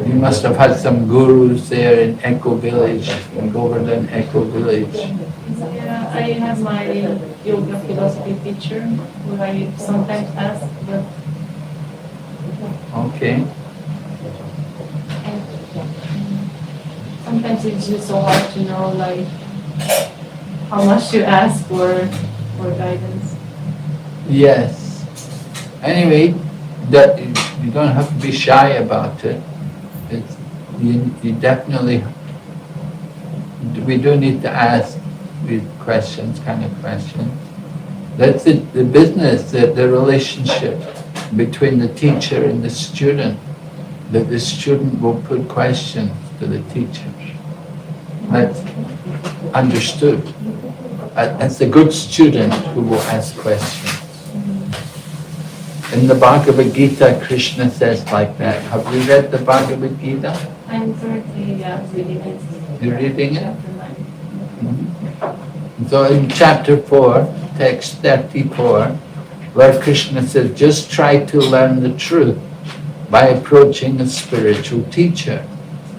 You must have had some gurus there in Echo Village, in Govardhan Echo Village. Yeah, I have my yoga philosophy teacher who I sometimes ask, but Okay. sometimes it's just so hard to know like how much to ask for guidance. Yes. Anyway, that you don't have to be shy about it. You definitely, we do need to ask these questions, kind of questions. That's the business, the relationship between the teacher and the student, that the student will put questions to the teacher. That's understood. That's a good student who will ask questions. In the Bhagavad Gita, Krishna says like that. Have you read the Bhagavad Gita? I'm currently reading it. You're reading it? Chapter 9. Mm-hmm. So in chapter 4, text 34, where Krishna says, just try to learn the truth by approaching a spiritual teacher.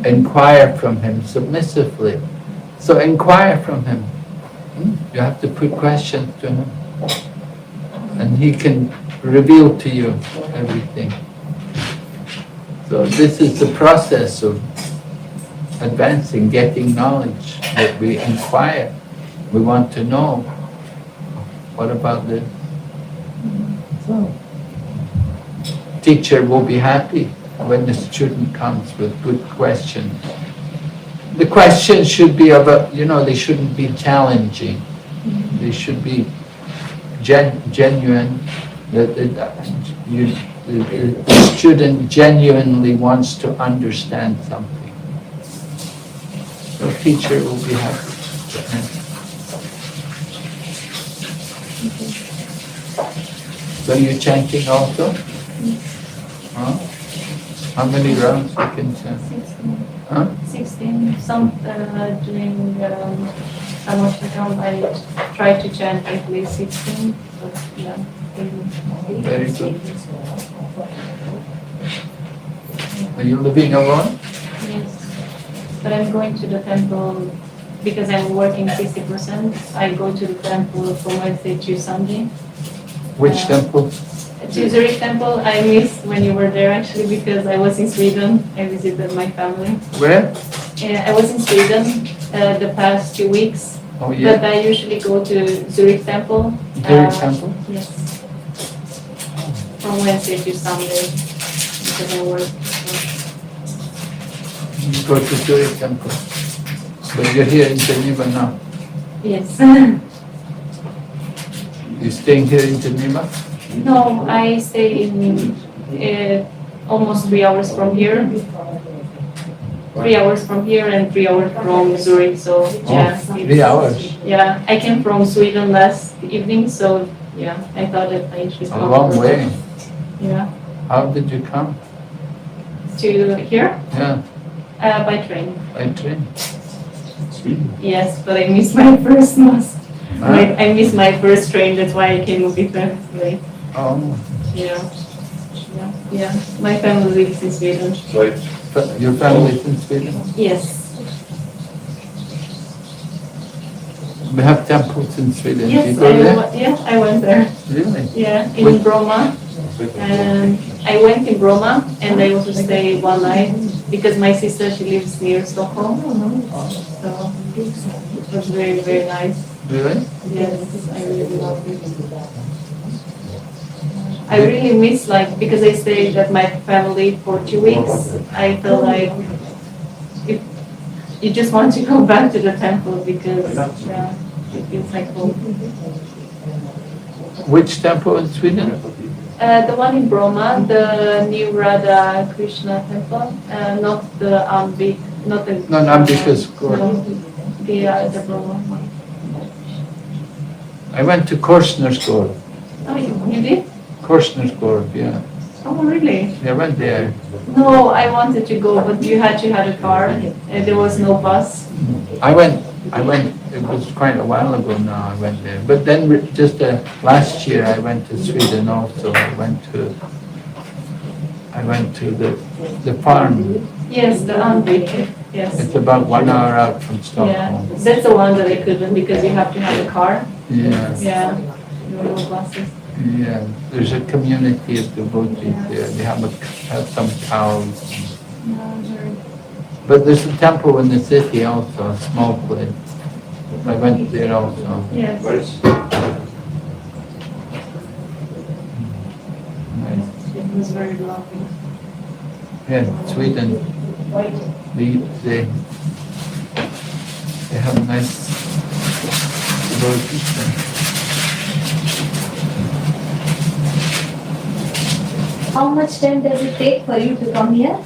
Inquire from him submissively. So inquire from him. You have to put questions to him. And he can reveal to you everything. So this is the process of advancing, getting knowledge, that we inquire. We want to know, what about this? So, teacher will be happy when the student comes with good questions. The questions should be about, they shouldn't be challenging. They should be genuine. The student genuinely wants to understand something. The teacher will be happy. So you're chanting also? Huh? How many rounds you can chant? 16. Huh? 16. Some during Amashikam I try to chant at least 16. But yeah. Very good. Are you living alone? Yes. But I'm going to the temple because I'm working 60%. I go to the temple from Wednesday to Sunday. Which temple? To Zurich temple, I missed when you were there actually because I was in Sweden. I visited my family. Where? I was in Sweden the past 2 weeks. Oh yeah. But I usually go to Zurich temple. Zurich temple? Yes. From Wednesday to Sunday because I work. You go to Zurich temple. But you're here in Geneva now. Yes. You're staying here in Geneva? No, I stay in almost 3 hours from here. 3 hours from here and 3 hours from Zurich. So yeah, Oh, 3 hours. yeah. I came from Sweden last evening, so yeah, I thought that I should A come long over. way. Yeah, How did you come? to here Yeah, by train. by train. Yes, but I missed my first bus. Huh? I missed my first train. That's why I came a bit late. Oh, Yeah. Yeah, yeah. My family lives in Sweden. your family's in Sweden? Yes. We have temples in Sweden. Yes, You go there? yeah, I went there. Really? Yeah, in Which- Bromma. And I went in Bromma and I also stayed one night because my sister, she lives near Stockholm. So it was very, very nice. Really? Yes, I really loved it. I really miss because I stayed at my family for 2 weeks. I felt like if you just want to go back to the temple because it feels like home. Which temple in Sweden? The one in Bromma, the new Radha Krishna temple, not the Ambik, not the. No, Ambika's court. No, the Bromma one. I went to Korsner's court. Oh, you did? Korsner's court, yeah. Oh, really? I went there. No, I wanted to go, but you had to have a car, and there was no bus. I went, it was quite a while ago now I went there. But then just last year I went to Sweden also. I went to the farm. Yes, the Ambik, yes. It's about 1 hour out from Yeah, Stockholm. that's the one that I couldn't because you have to have a car. Yeah, Yeah, no buses. yeah. There's a community of devotees there. They have some cows. But there's a temple in the city also, a small place. I went there also. Yes. Nice. It was very lovely. Yeah, Sweden, they have nice devotees there. How much time does it take for you to come here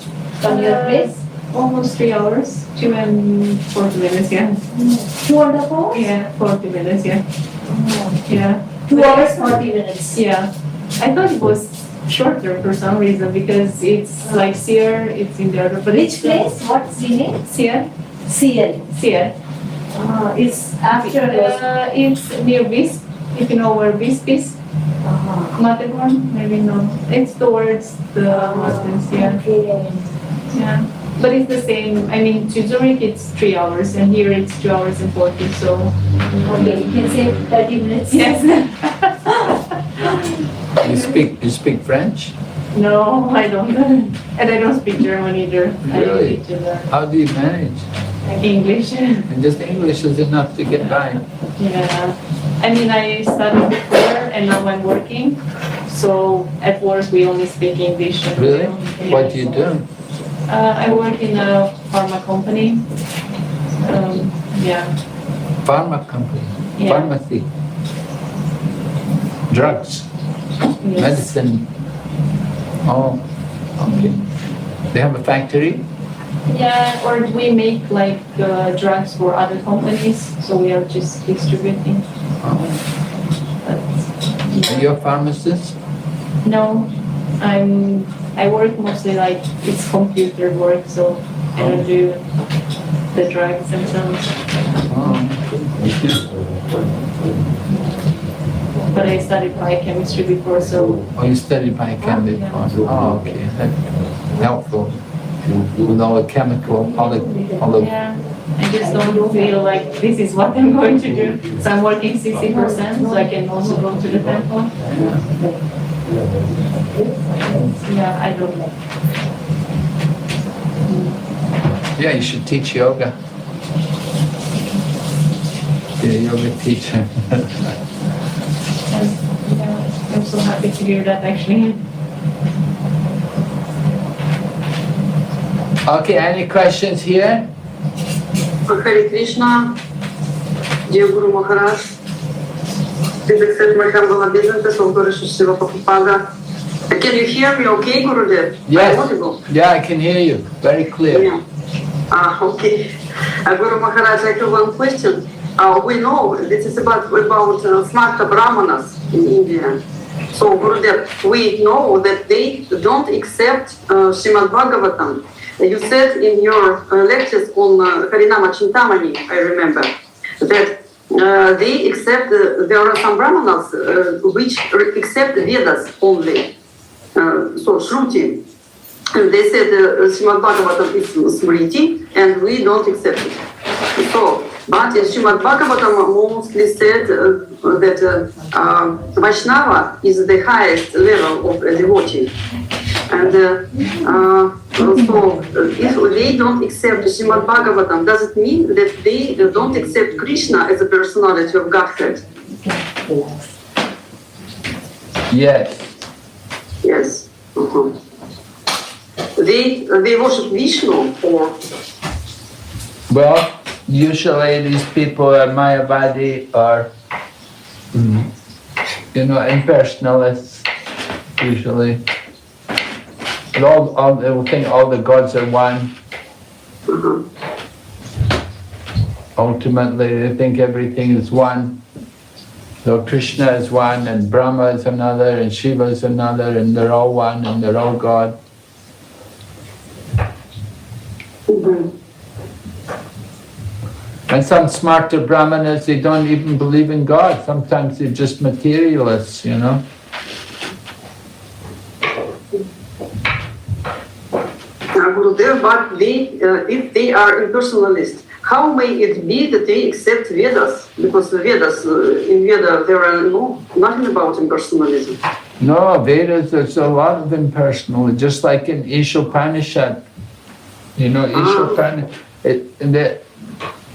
from your place? Almost 3 hours, 2 and 40 minutes, yeah. 2.5 hours? Yeah, 40 minutes, yeah. Yeah. 2 hours, 40 minutes. Yeah. I thought it was shorter for some reason because it's like Seer, it's in the other, but Which place? What's the name? Seer? CL. Seer. It's after the... It's near Visp, if you know where Visp is. Matterhorn, maybe no. It's towards the mountains, yeah. Okay. Yeah. But it's the same, I mean, to Zurich it's 3 hours and here it's 2 hours and 40, so. Okay, you can say 30 minutes. Yes. You speak French? No, I don't. And I don't speak German either. Really? I need to learn How do you manage? English. And just English is enough to get by. Yeah. I mean, I studied before and now I'm working. So at work we only speak English. Really? What do you do? I work in a pharma company. Yeah. Pharma company, Yeah. pharmacy, drugs, Yes. medicine. Oh, okay. They have a factory? Yeah, or we make drugs for other companies, so we are just distributing. Oh. But, Are you a pharmacist? no, I work mostly it's computer work, so I don't do the drugs themselves. Oh. But I studied biochemistry before, so Oh, you studied biochem before? Oh, okay. That's helpful. With all the chemical, all the yeah, I just don't feel like this is what I'm going to do. So I'm working 60%, so I can also go to the temple. Yeah, I don't know. Yeah, you should teach yoga. Be a yoga teacher. I'm so happy to hear that actually. Okay, any questions here? Hare Krishna, dear Guru Maharaj. Please accept my humble obeisances of Guru Srila Prabhupada. Can you hear me okay, Gurudev? Yes. I'm audible? Yeah, I can hear you very clear. Yeah. Okay. Guru Maharaj, I have one question. We know this is about Smarta Brahmanas in India. So, Gurudev, we know that they don't accept Srimad Bhagavatam. You said in your lectures on Harinama Chintamani, I remember, that they accept, there are some Brahmanas which accept Vedas only. So, Shruti. And they said Srimad Bhagavatam is Smriti and we don't accept it. So, but in Srimad Bhagavatam mostly said that Vaishnava is the highest level of a devotee. And so, if they don't accept Srimad Bhagavatam, does it mean that they don't accept Krishna as a personality of Godhead? Yes. Yes. They worship Vishnu or? Well, usually these people are Mayavadi or, impersonalists, usually. They will think all the gods are one. Ultimately, they think everything is one. So Krishna is one, and Brahma is another, and Shiva is another, and they're all one, and they're all God. And some smarter Brahmanas, they don't even believe in God. Sometimes they're just materialists, Gurudev, but if they are impersonalists, how may it be that they accept Vedas? Because the Vedas, in Veda, there are nothing about impersonalism. No, Vedas, there's a lot of impersonal, just like in Ishopanishad. Ishopanishad,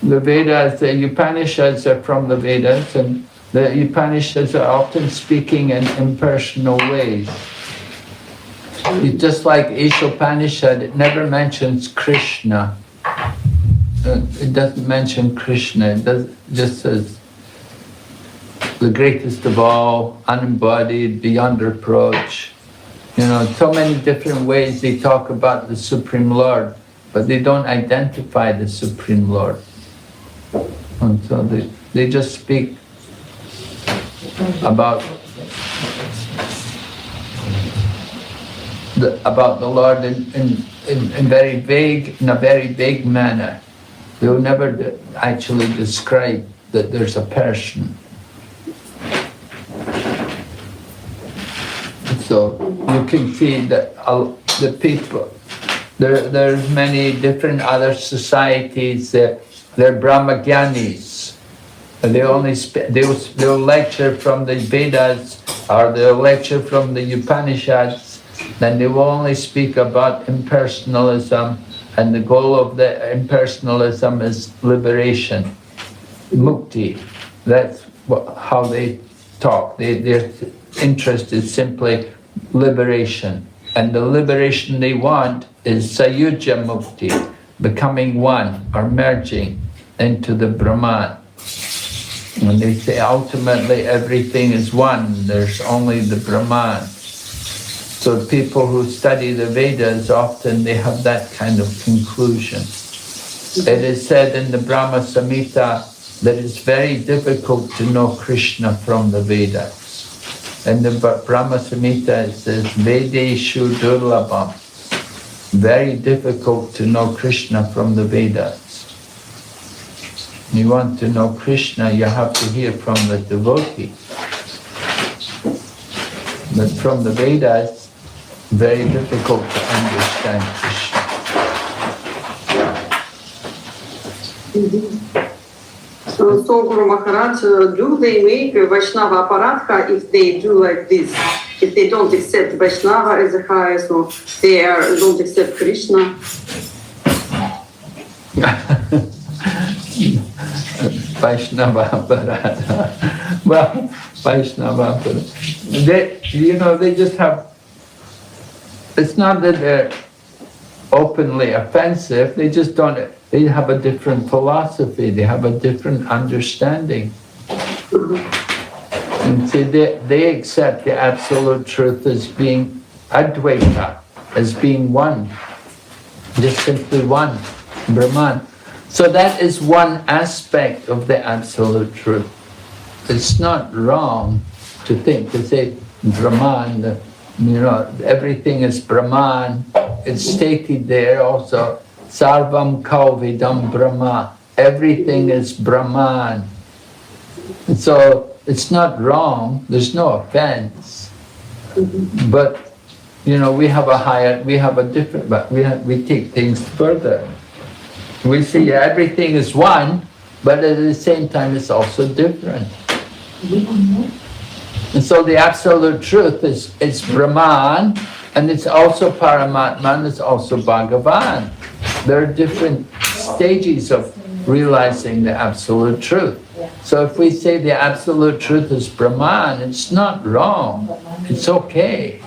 the Vedas, the Upanishads are from the Vedas, and the Upanishads are often speaking in impersonal ways. It's just like Ishopanishad, it never mentions Krishna. It doesn't mention Krishna, it just says the greatest of all, unembodied, beyond reproach. So many different ways they talk about the Supreme Lord, but they don't identify the Supreme Lord. And so they just speak about the Lord in a very vague manner. They'll never actually describe that there's a person. So you can see that the people, there's many different other societies that they're Brahmagyanis. They'll lecture from the Vedas or they'll lecture from the Upanishads, then they will only speak about impersonalism, and the goal of the impersonalism is liberation, mukti. That's how they talk. Their interest is simply liberation. And the liberation they want is sayuja mukti, becoming one or merging into the Brahman. When they say ultimately everything is one, there's only the Brahman. So people who study the Vedas, often they have that kind of conclusion. It is said in the Brahma Samhita that it's very difficult to know Krishna from the Vedas. In the Brahma Samhita it says, Vedeshu Durlabham. Very difficult to know Krishna from the Vedas. You want to know Krishna, you have to hear from the devotee. But from the Vedas, very difficult to understand Krishna. So Guru Maharaj, do they make Vaishnava Aparadha if they do like this? If they don't accept Vaishnava as the highest, or they don't accept Krishna? Vaishnava Aparadha. Well, Vaishnava Aparadha. They just have, it's not that they're openly offensive, they just don't, they have a different philosophy, they have a different understanding. And see, they accept the absolute truth as being Advaita, as being one, just simply one, Brahman. So that is one aspect of the absolute truth. It's not wrong to think, to say Brahman, everything is Brahman. It's stated there also, Sarvam Kauvidam Brahma. Everything is Brahman. And so it's not wrong, there's no offense. But, we have a different, but we take things further. We see everything is one, but at the same time it's also different. And so the absolute truth is Brahman, and it's also Paramatma, and it's also Bhagavan. There are different stages of realizing the absolute truth. So if we say the absolute truth is Brahman, it's not wrong. It's okay.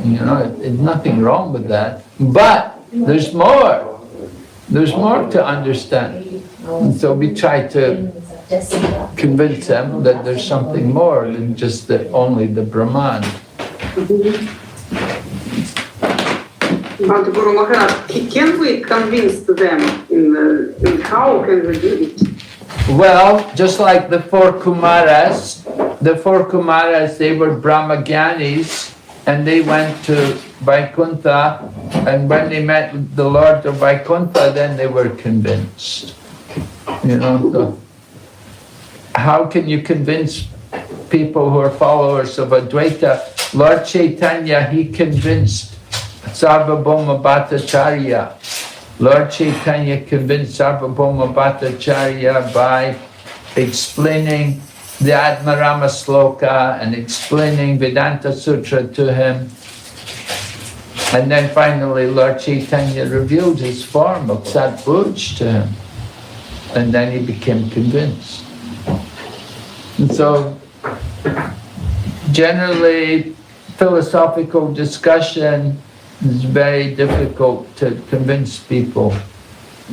There's nothing wrong with that. But there's more. There's more to understand. And so we try to convince them that there's something more than just only the Brahman. But Guru Maharaj, can we convince them in how can we do it? Well, just like the four Kumaras, they were Brahmagyanis, and they went to Vaikuntha, and when they met the Lord of Vaikuntha, then they were convinced. So how can you convince people who are followers of Advaita? Lord Chaitanya, he convinced Sarvabhauma Bhattacharya. Lord Chaitanya convinced Sarvabhauma Bhattacharya by explaining the Atmarama Sloka and explaining Vedanta Sutra to him. And then finally Lord Chaitanya revealed his form of Satbuj to him. And then he became convinced. And so generally philosophical discussion is very difficult to convince people.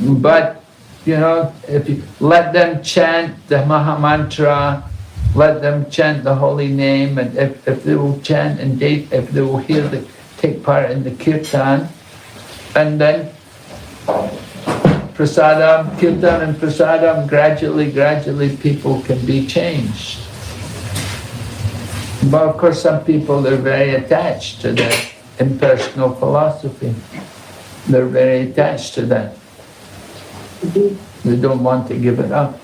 But, if you let them chant the Maha Mantra, let them chant the holy name, and if they will chant and if they will take part in the kirtan, and then prasadam, kirtan and prasadam, gradually people can be changed. But of course some people are very attached to that impersonal philosophy. They're very attached to that. They don't want to give it up.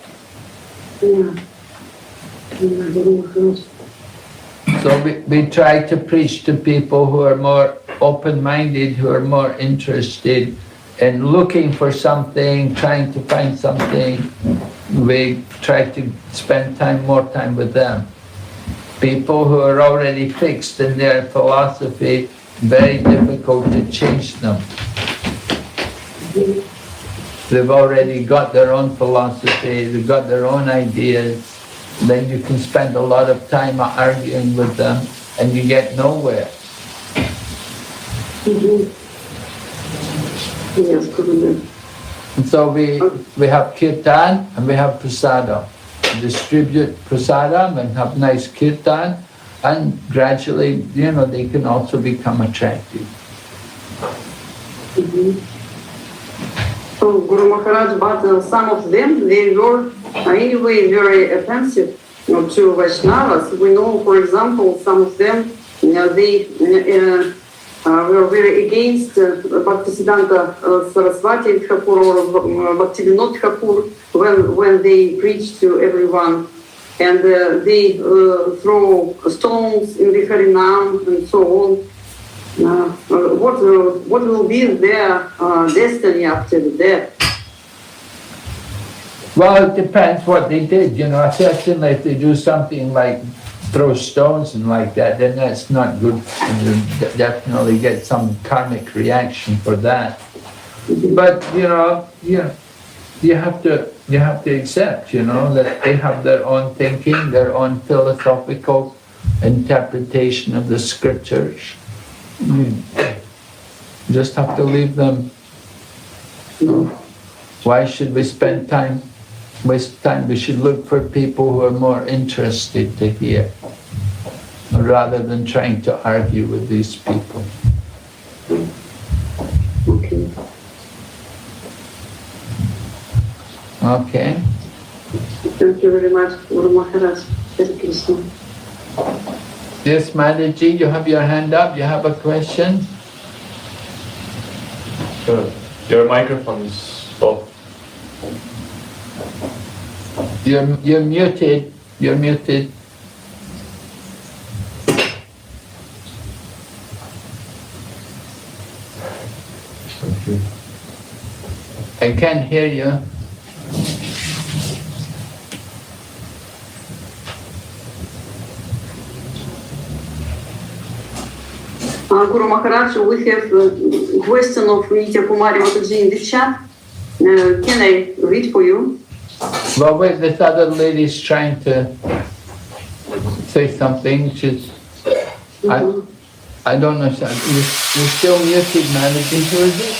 So we try to preach to people who are more open-minded, who are more interested in looking for something, trying to find something. We try to spend more time with them. People who are already fixed in their philosophy, very difficult to change them. They've already got their own philosophy, they've got their own ideas. Then you can spend a lot of time arguing with them and you get nowhere. Yes, Guru. And so we have kirtan and we have prasadam. Distribute prasadam and have nice kirtan, and gradually, they can also become attractive. So, Guru Maharaj, but some of them, they were anyway very offensive to Vaishnavas. We know, for example, some of them, they were very against Bhaktisiddhanta Saraswati Thakur or Bhaktivinoda Thakur when they preach to everyone. And they throw stones in the Harinam and so on. What will be their destiny after the death? Well, it depends what they did. Certainly if they do something like throw stones and like that, then that's not good. You definitely get some karmic reaction for that. But you have to accept, that they have their own thinking, their own philosophical interpretation of the scriptures. You just have to leave them. Why should we spend time waste time. We should look for people who are more interested to hear, rather than trying to argue with these people. Okay. Okay. Thank you very much, Guru Maharaj. Hare Krishna. Yes, Mataji, you have your hand up. You have a question? Your microphone is off. You're muted. You're muted. I can't hear you. Guru Maharaj, we have a question of Nitya Kumari Mataji in the chat. Can I read for you? Well, wait, this other lady's trying to say something. She's, I don't know. You're still muted, Mataji. Who is it?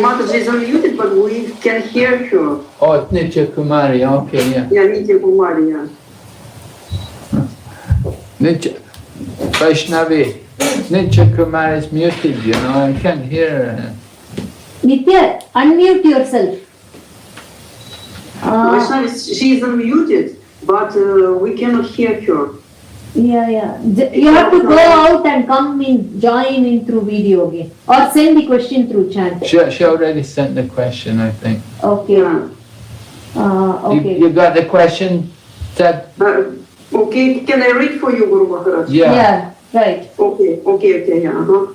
Mataji is unmuted, but we can hear her. Oh, it's Nitya Kumari. Okay, yeah. Yeah, Nitya Kumari, yeah. Nitya, Vaishnavi, Nitya Kumari is muted, you know. I can't hear her. Nitya, unmute yourself. Vaishnavi, she is unmuted, but we cannot hear her. Yeah. You have to go out and come in, join in through video again. Or send the question through chat. She already sent the question, I think. Okay. Yeah. Okay. You got the question? That, Okay, can I read for you, Guru Maharaj? Yeah, right. Okay, yeah.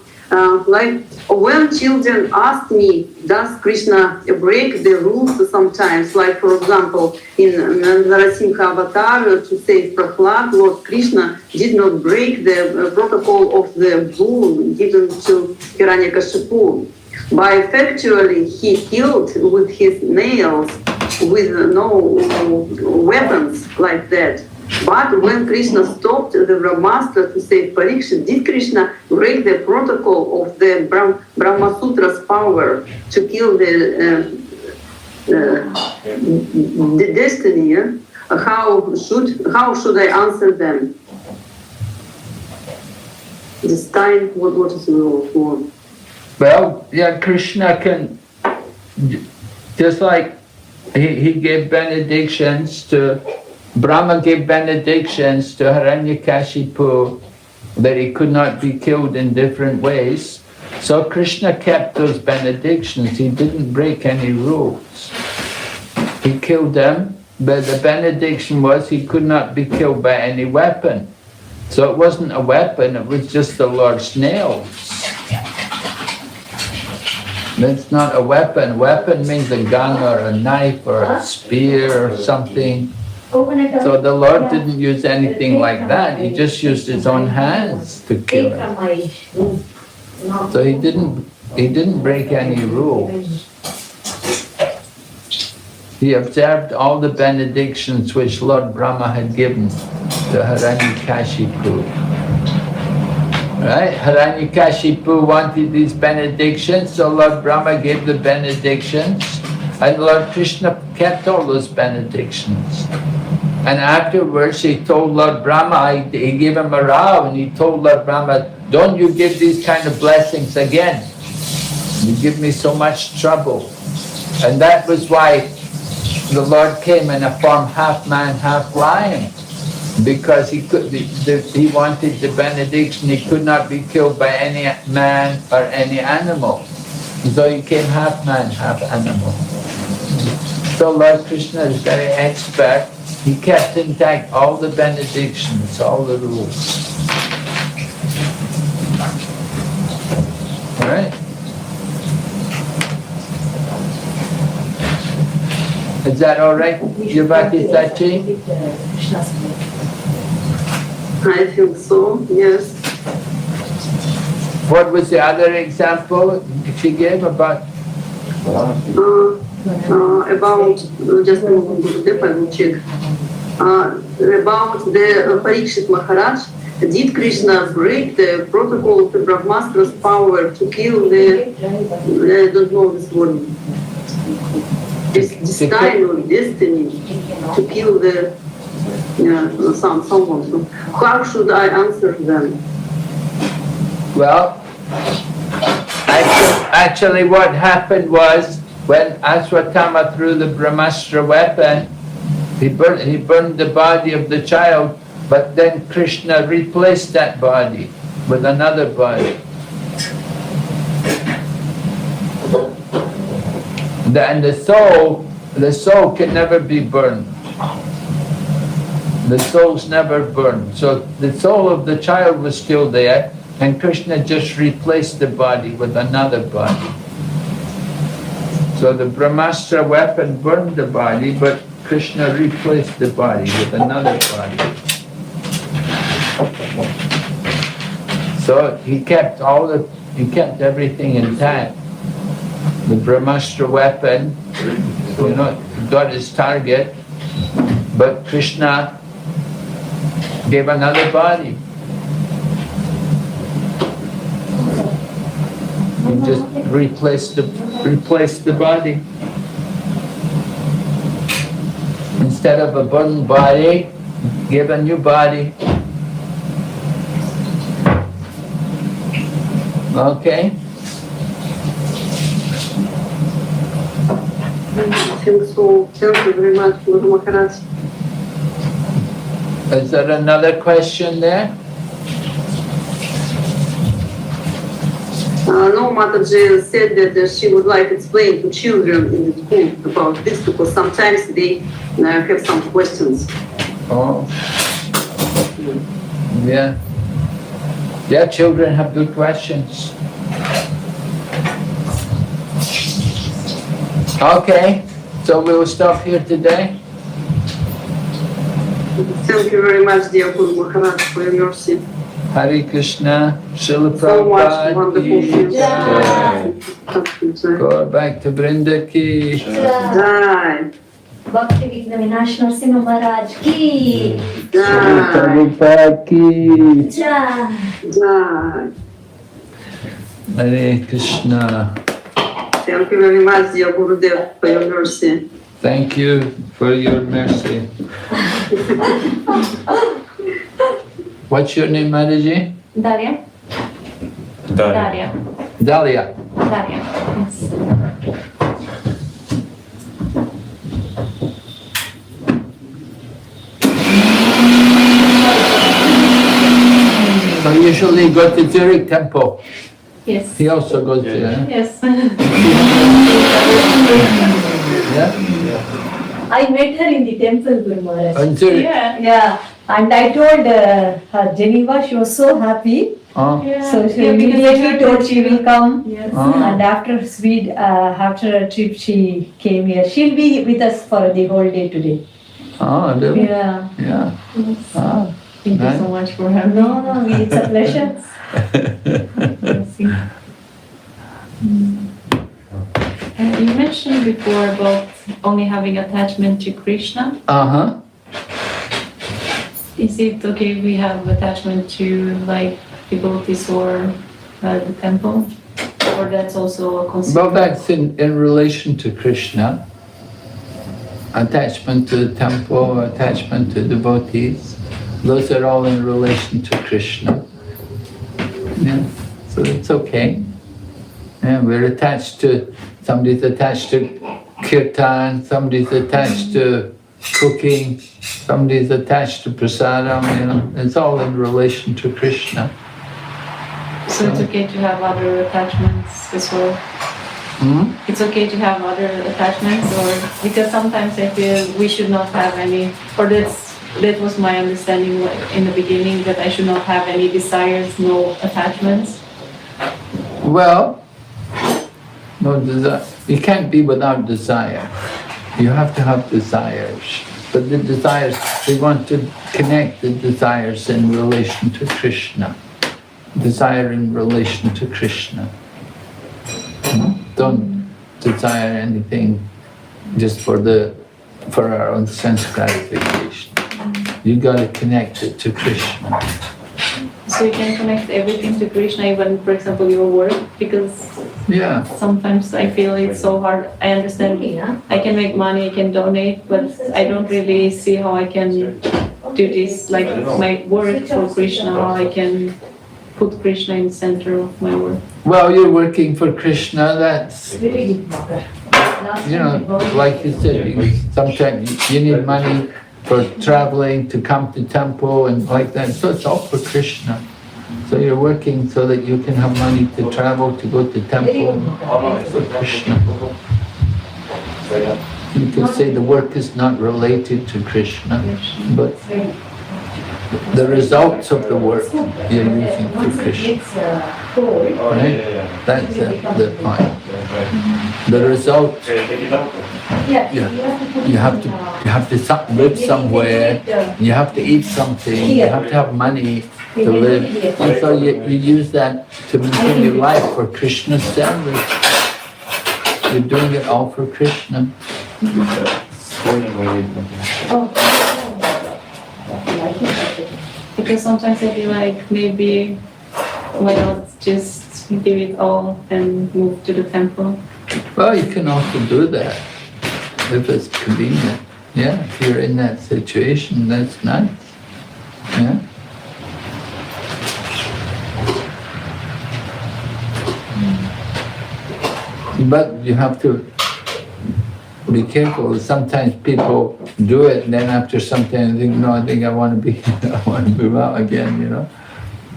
Like when children ask me, does Krishna break the rules sometimes? Like for example, in Narasimha Avatar to save Prahlad, Lord Krishna did not break the protocol of the bull given to Hiranyakashipu. By factually he killed with his nails, with no weapons like that. But when Krishna stopped the Brahmastra to save Parikshit, did Krishna break the protocol of the Brahma Sutra's power to kill the destiny? How should I answer them? This time, what is the rule for? well, yeah, Krishna can, just like he gave benedictions to, Brahma gave benedictions to Hiranyakashipu that he could not be killed in different ways. So Krishna kept those benedictions. He didn't break any rules. He killed them, but the benediction was he could not be killed by any weapon. So it wasn't a weapon, it was just the Lord's nails. It's not a weapon. Weapon means a gun or a knife or a spear or something. So the Lord didn't use anything like that. He just used his own hands to kill him. So he didn't break any rules. He observed all the benedictions which Lord Brahma had given to Hiranyakashipu. Right? Hiranyakashipu wanted these benedictions, so Lord Brahma gave the benedictions, and Lord Krishna kept all those benedictions. And afterwards he told Lord Brahma, he gave him a row, and he told Lord Brahma, don't you give these kind of blessings again. You give me so much trouble. And that was why the Lord came in a form half man, half lion. Because he wanted the benediction, he could not be killed by any man or any animal. So he came half man, half animal. So Lord Krishna is very expert. He kept intact all the benedictions, all the rules. All right? Is that all right, Yuvati Sachi? I think so, yes. What was the other example she gave about? About, just Gurudev, I will check. About the Parikshit Maharaj, did Krishna break the protocol of the Brahmastra's power to kill the, I don't know this word. This time of destiny to kill the someone. So how should I answer them? Well, actually what happened was when Aswatthama threw the Brahmastra weapon, he burned the body of the child, but then Krishna replaced that body with another body. And the soul can never be burned. The soul's never burned. So the soul of the child was still there, and Krishna just replaced the body with another body. So the Brahmastra weapon burned the body, but Krishna replaced the body with another body. So he kept everything intact. The Brahmastra weapon, got his target, but Krishna gave another body. He just replaced the body. Instead of a burned body, give a new body. Okay? I think so. Thank you very much, Guru Maharaj. Is there another question there? No, Mataji said that she would like to explain to children in the school about this because sometimes they have some questions. Oh. Yeah. Yeah, children have good questions. Okay, so we will stop here today. Thank you very much, dear Guru Maharaj, for your mercy. Hare Krishna, Srila So much wonderful Prabhupada things. ki. Go back to Vrinda ki. Jai. Bhakti Vigna Vinash Narasimha Maharaj ki. Srila Jai. Prabhupada ki. Jai. Jai. Hare Krishna. Thank you very much, dear Gurudev, for your mercy. Thank you for your mercy. What's your name, Mataji? Daria? Daria. Dalia. Daria. Yes. So usually go to Zurich Temple. Yes. He also goes there. Yes. Yeah? I met her in the temple, Guru Maharaj. In Zurich. Yeah. Yeah, and I told her Geneva, she was so happy. Oh. Yeah. So she Yeah, because I immediately heard told that she will come. Yes. Oh. And after her trip, she came here. She'll be with us for the whole day today. Oh, really? Yeah. Yeah. Yes. Ah. Thank you so much for having me. No, it's a pleasure. You mentioned before about only having attachment to Krishna. Uh-huh. Is it okay if we have attachment to like devotees or the temple? Or that's also a Well, concept? that's in relation to Krishna. Attachment to the temple, attachment to devotees. Those are all in relation to Krishna. Yeah, so it's okay. Yeah, we're attached to, somebody's attached to kirtan, somebody's attached to cooking, somebody's attached to prasadam, it's all in relation to Krishna. So it's okay to have other attachments as well? Hmm? It's okay to have other attachments, or because sometimes I feel we should not have any, or that was my understanding in the beginning, that I should not have any desires, no attachments. Well, no desire. You can't be without desire. You have to have desires. But the desires, we want to connect the desires in relation to Krishna. Desire in relation to Krishna. Don't desire anything just for our own sense gratification. You got to connect it to Krishna. So so you can connect everything to Krishna, even for example your work, because Yeah. sometimes I feel it's so hard. I understand I can make money, I can donate, but I don't really see how I can do this, like my work for Krishna, how I can put Krishna in the center of my work. Well, you're working for Krishna, that's, you know, like you said, sometimes you need money for traveling to come to temple and like that, so it's all for Krishna. So you're working so that you can have money to travel, to go to temple for Krishna. You could say the work is not related to Krishna, but the results of the work you're using for Krishna. Right? That's the point. The result, you have to live somewhere, you have to eat something, you have to have money to live. And so you use that to maintain your life for Krishna's service. You're doing it all for Krishna. Because sometimes I feel like maybe why not just give it all and move to the temple. Well, you can also do that if it's convenient. Yeah, if you're in that situation, that's nice. Yeah. But you have to be careful. Sometimes people do it, and then after some time they think, no, I think I want to be, I want to move out again, you know.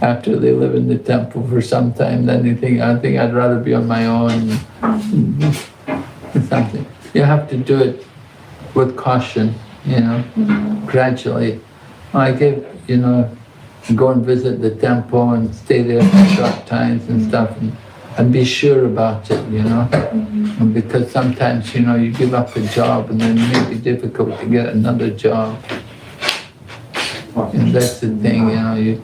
After they live in the temple for some time, then they think, I think I'd rather be on my own. Something. You have to do it with caution, you know, gradually. Like if, you know, go and visit the temple and stay there for short times and stuff, and be sure about it, you know. And because sometimes, you know, you give up a job and then it may be difficult to get another job. And that's the thing, you know, you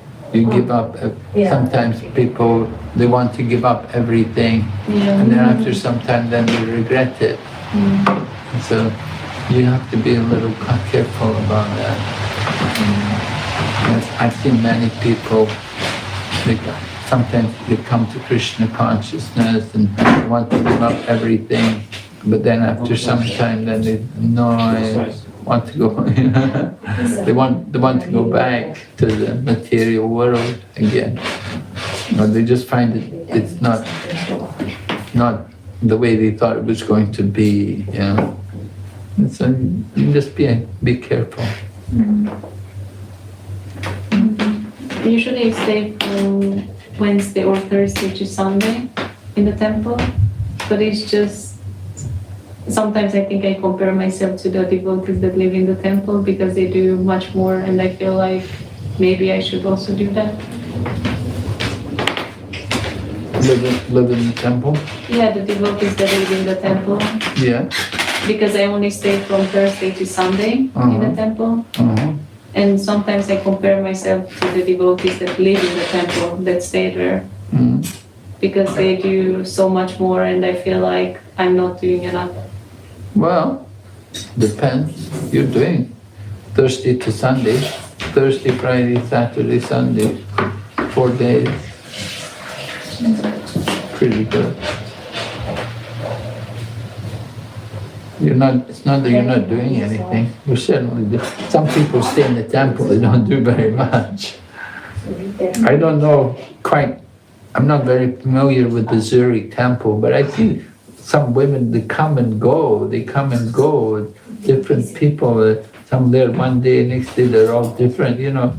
give up, sometimes people, they want to give up everything, and then after some time, then they regret it. So you have to be a little careful about that. I've seen many people, sometimes they come to Krishna consciousness and want to give up everything, but then after some time, then they, no, I want to go, they want to go back to the material world again. Or they just find it's not the way they thought it was going to be, you know. And so you just be careful. Usually I stay from Wednesday or Thursday to Sunday in the temple, but it's just sometimes I think I compare myself to the devotees that live in the temple because they do much more, and I feel like maybe I should also do that. Live in the temple? Yeah, the devotees that live in the temple. Yeah. Because I only stay from Thursday to Sunday in the temple. And sometimes I compare myself to the devotees that live in the temple, that stay there. Because they do so much more and I feel like I'm not doing enough. Well, depends. You're doing Thursday to Sunday, Thursday, Friday, Saturday, Sunday, 4 days. Pretty good. It's not that you're not doing anything. You certainly do. Some people stay in the temple, they don't do very much. I don't know quite, I'm not very familiar with the Zurich temple, but I see some women, they come and go, different people, some there one day, next day they're all different, you know.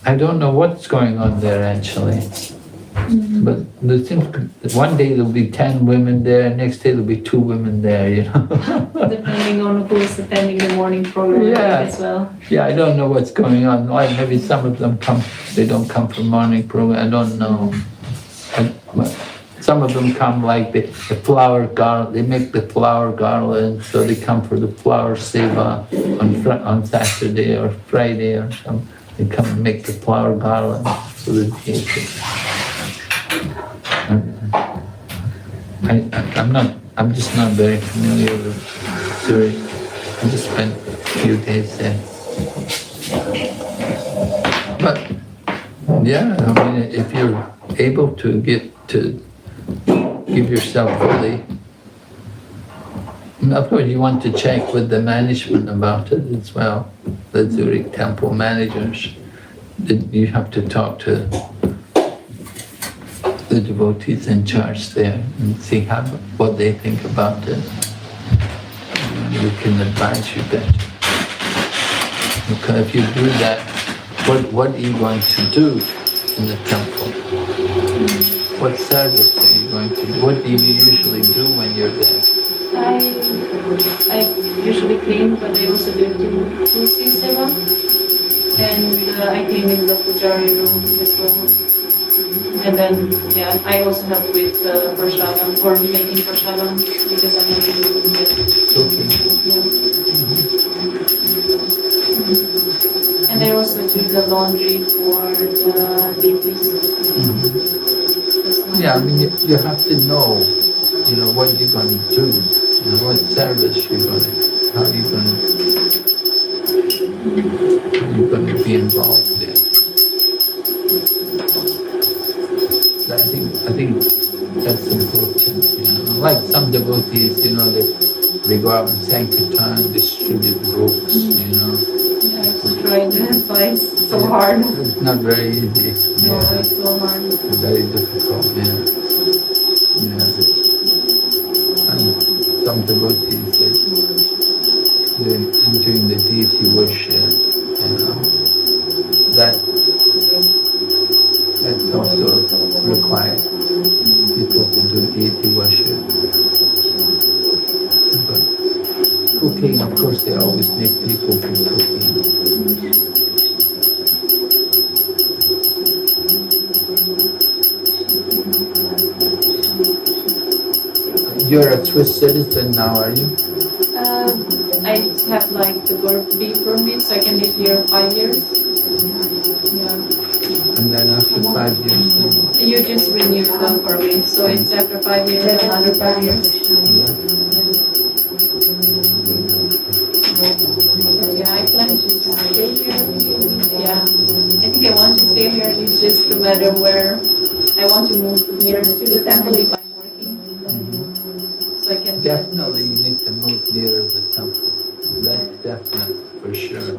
I don't know what's going on there actually. But the thing, one day there'll be 10 women there, next day there'll be 2 women there, you know. Depending on who is attending the morning program as well. Yeah, I don't know what's going on. Like maybe some of them come, they don't come for morning program, I don't know. Some of them come like the flower garland, they make the flower garland, so they come for the flower seva on Saturday or Friday or something. They come and make the flower garland for the deity. I'm just not very familiar with Zurich. I just spent a few days there. But Yeah, I mean, if you're able to give yourself fully. Of course, you want to check with the management about it as well, the Zurich temple managers. You have to talk to the devotees in charge there and see what they think about it. We can advise you better. Because if you do that, what are you going to do in the temple? What service are you going to do? What do you usually do when you're there? I usually clean, but I also do Tulsi Seva. And I clean in the pujari room as well. And then, yeah, I also help with prashadam or making prashadam because I'm not really good at it. Okay. Yeah. And I also do the laundry for the babies. Yeah, I mean, you have to know, what you're going to do, what service you're going to, how you're going to be involved in. I think that's important, Like some devotees, they go out and sankirtan, distribute books, Yeah, I have to try that, but it's so hard. It's not very easy. No, it's so hard. It's very difficult, yeah. And some devotees, they're doing the deity worship, That's also required, people to do deity worship. But cooking, of course, they always need people for cooking. You're a Swiss citizen now, are you? I have like the work B permit, so I can live here 5 years. Yeah. And then after 5 years, You just renew the permit, so it's after 5 years, another 5 years. Yeah, I plan to stay here. Yeah, I think I want to stay here. It's just a matter where I want to move near to the temple if I'm working. So I can definitely you need to move nearer the temple. That's definite for sure.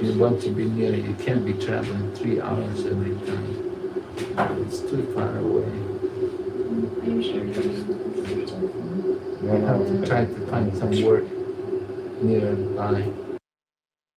You want to be near, you can't be traveling 3 hours every time. It's too far away. I'm sure. You have to try to find some work nearby.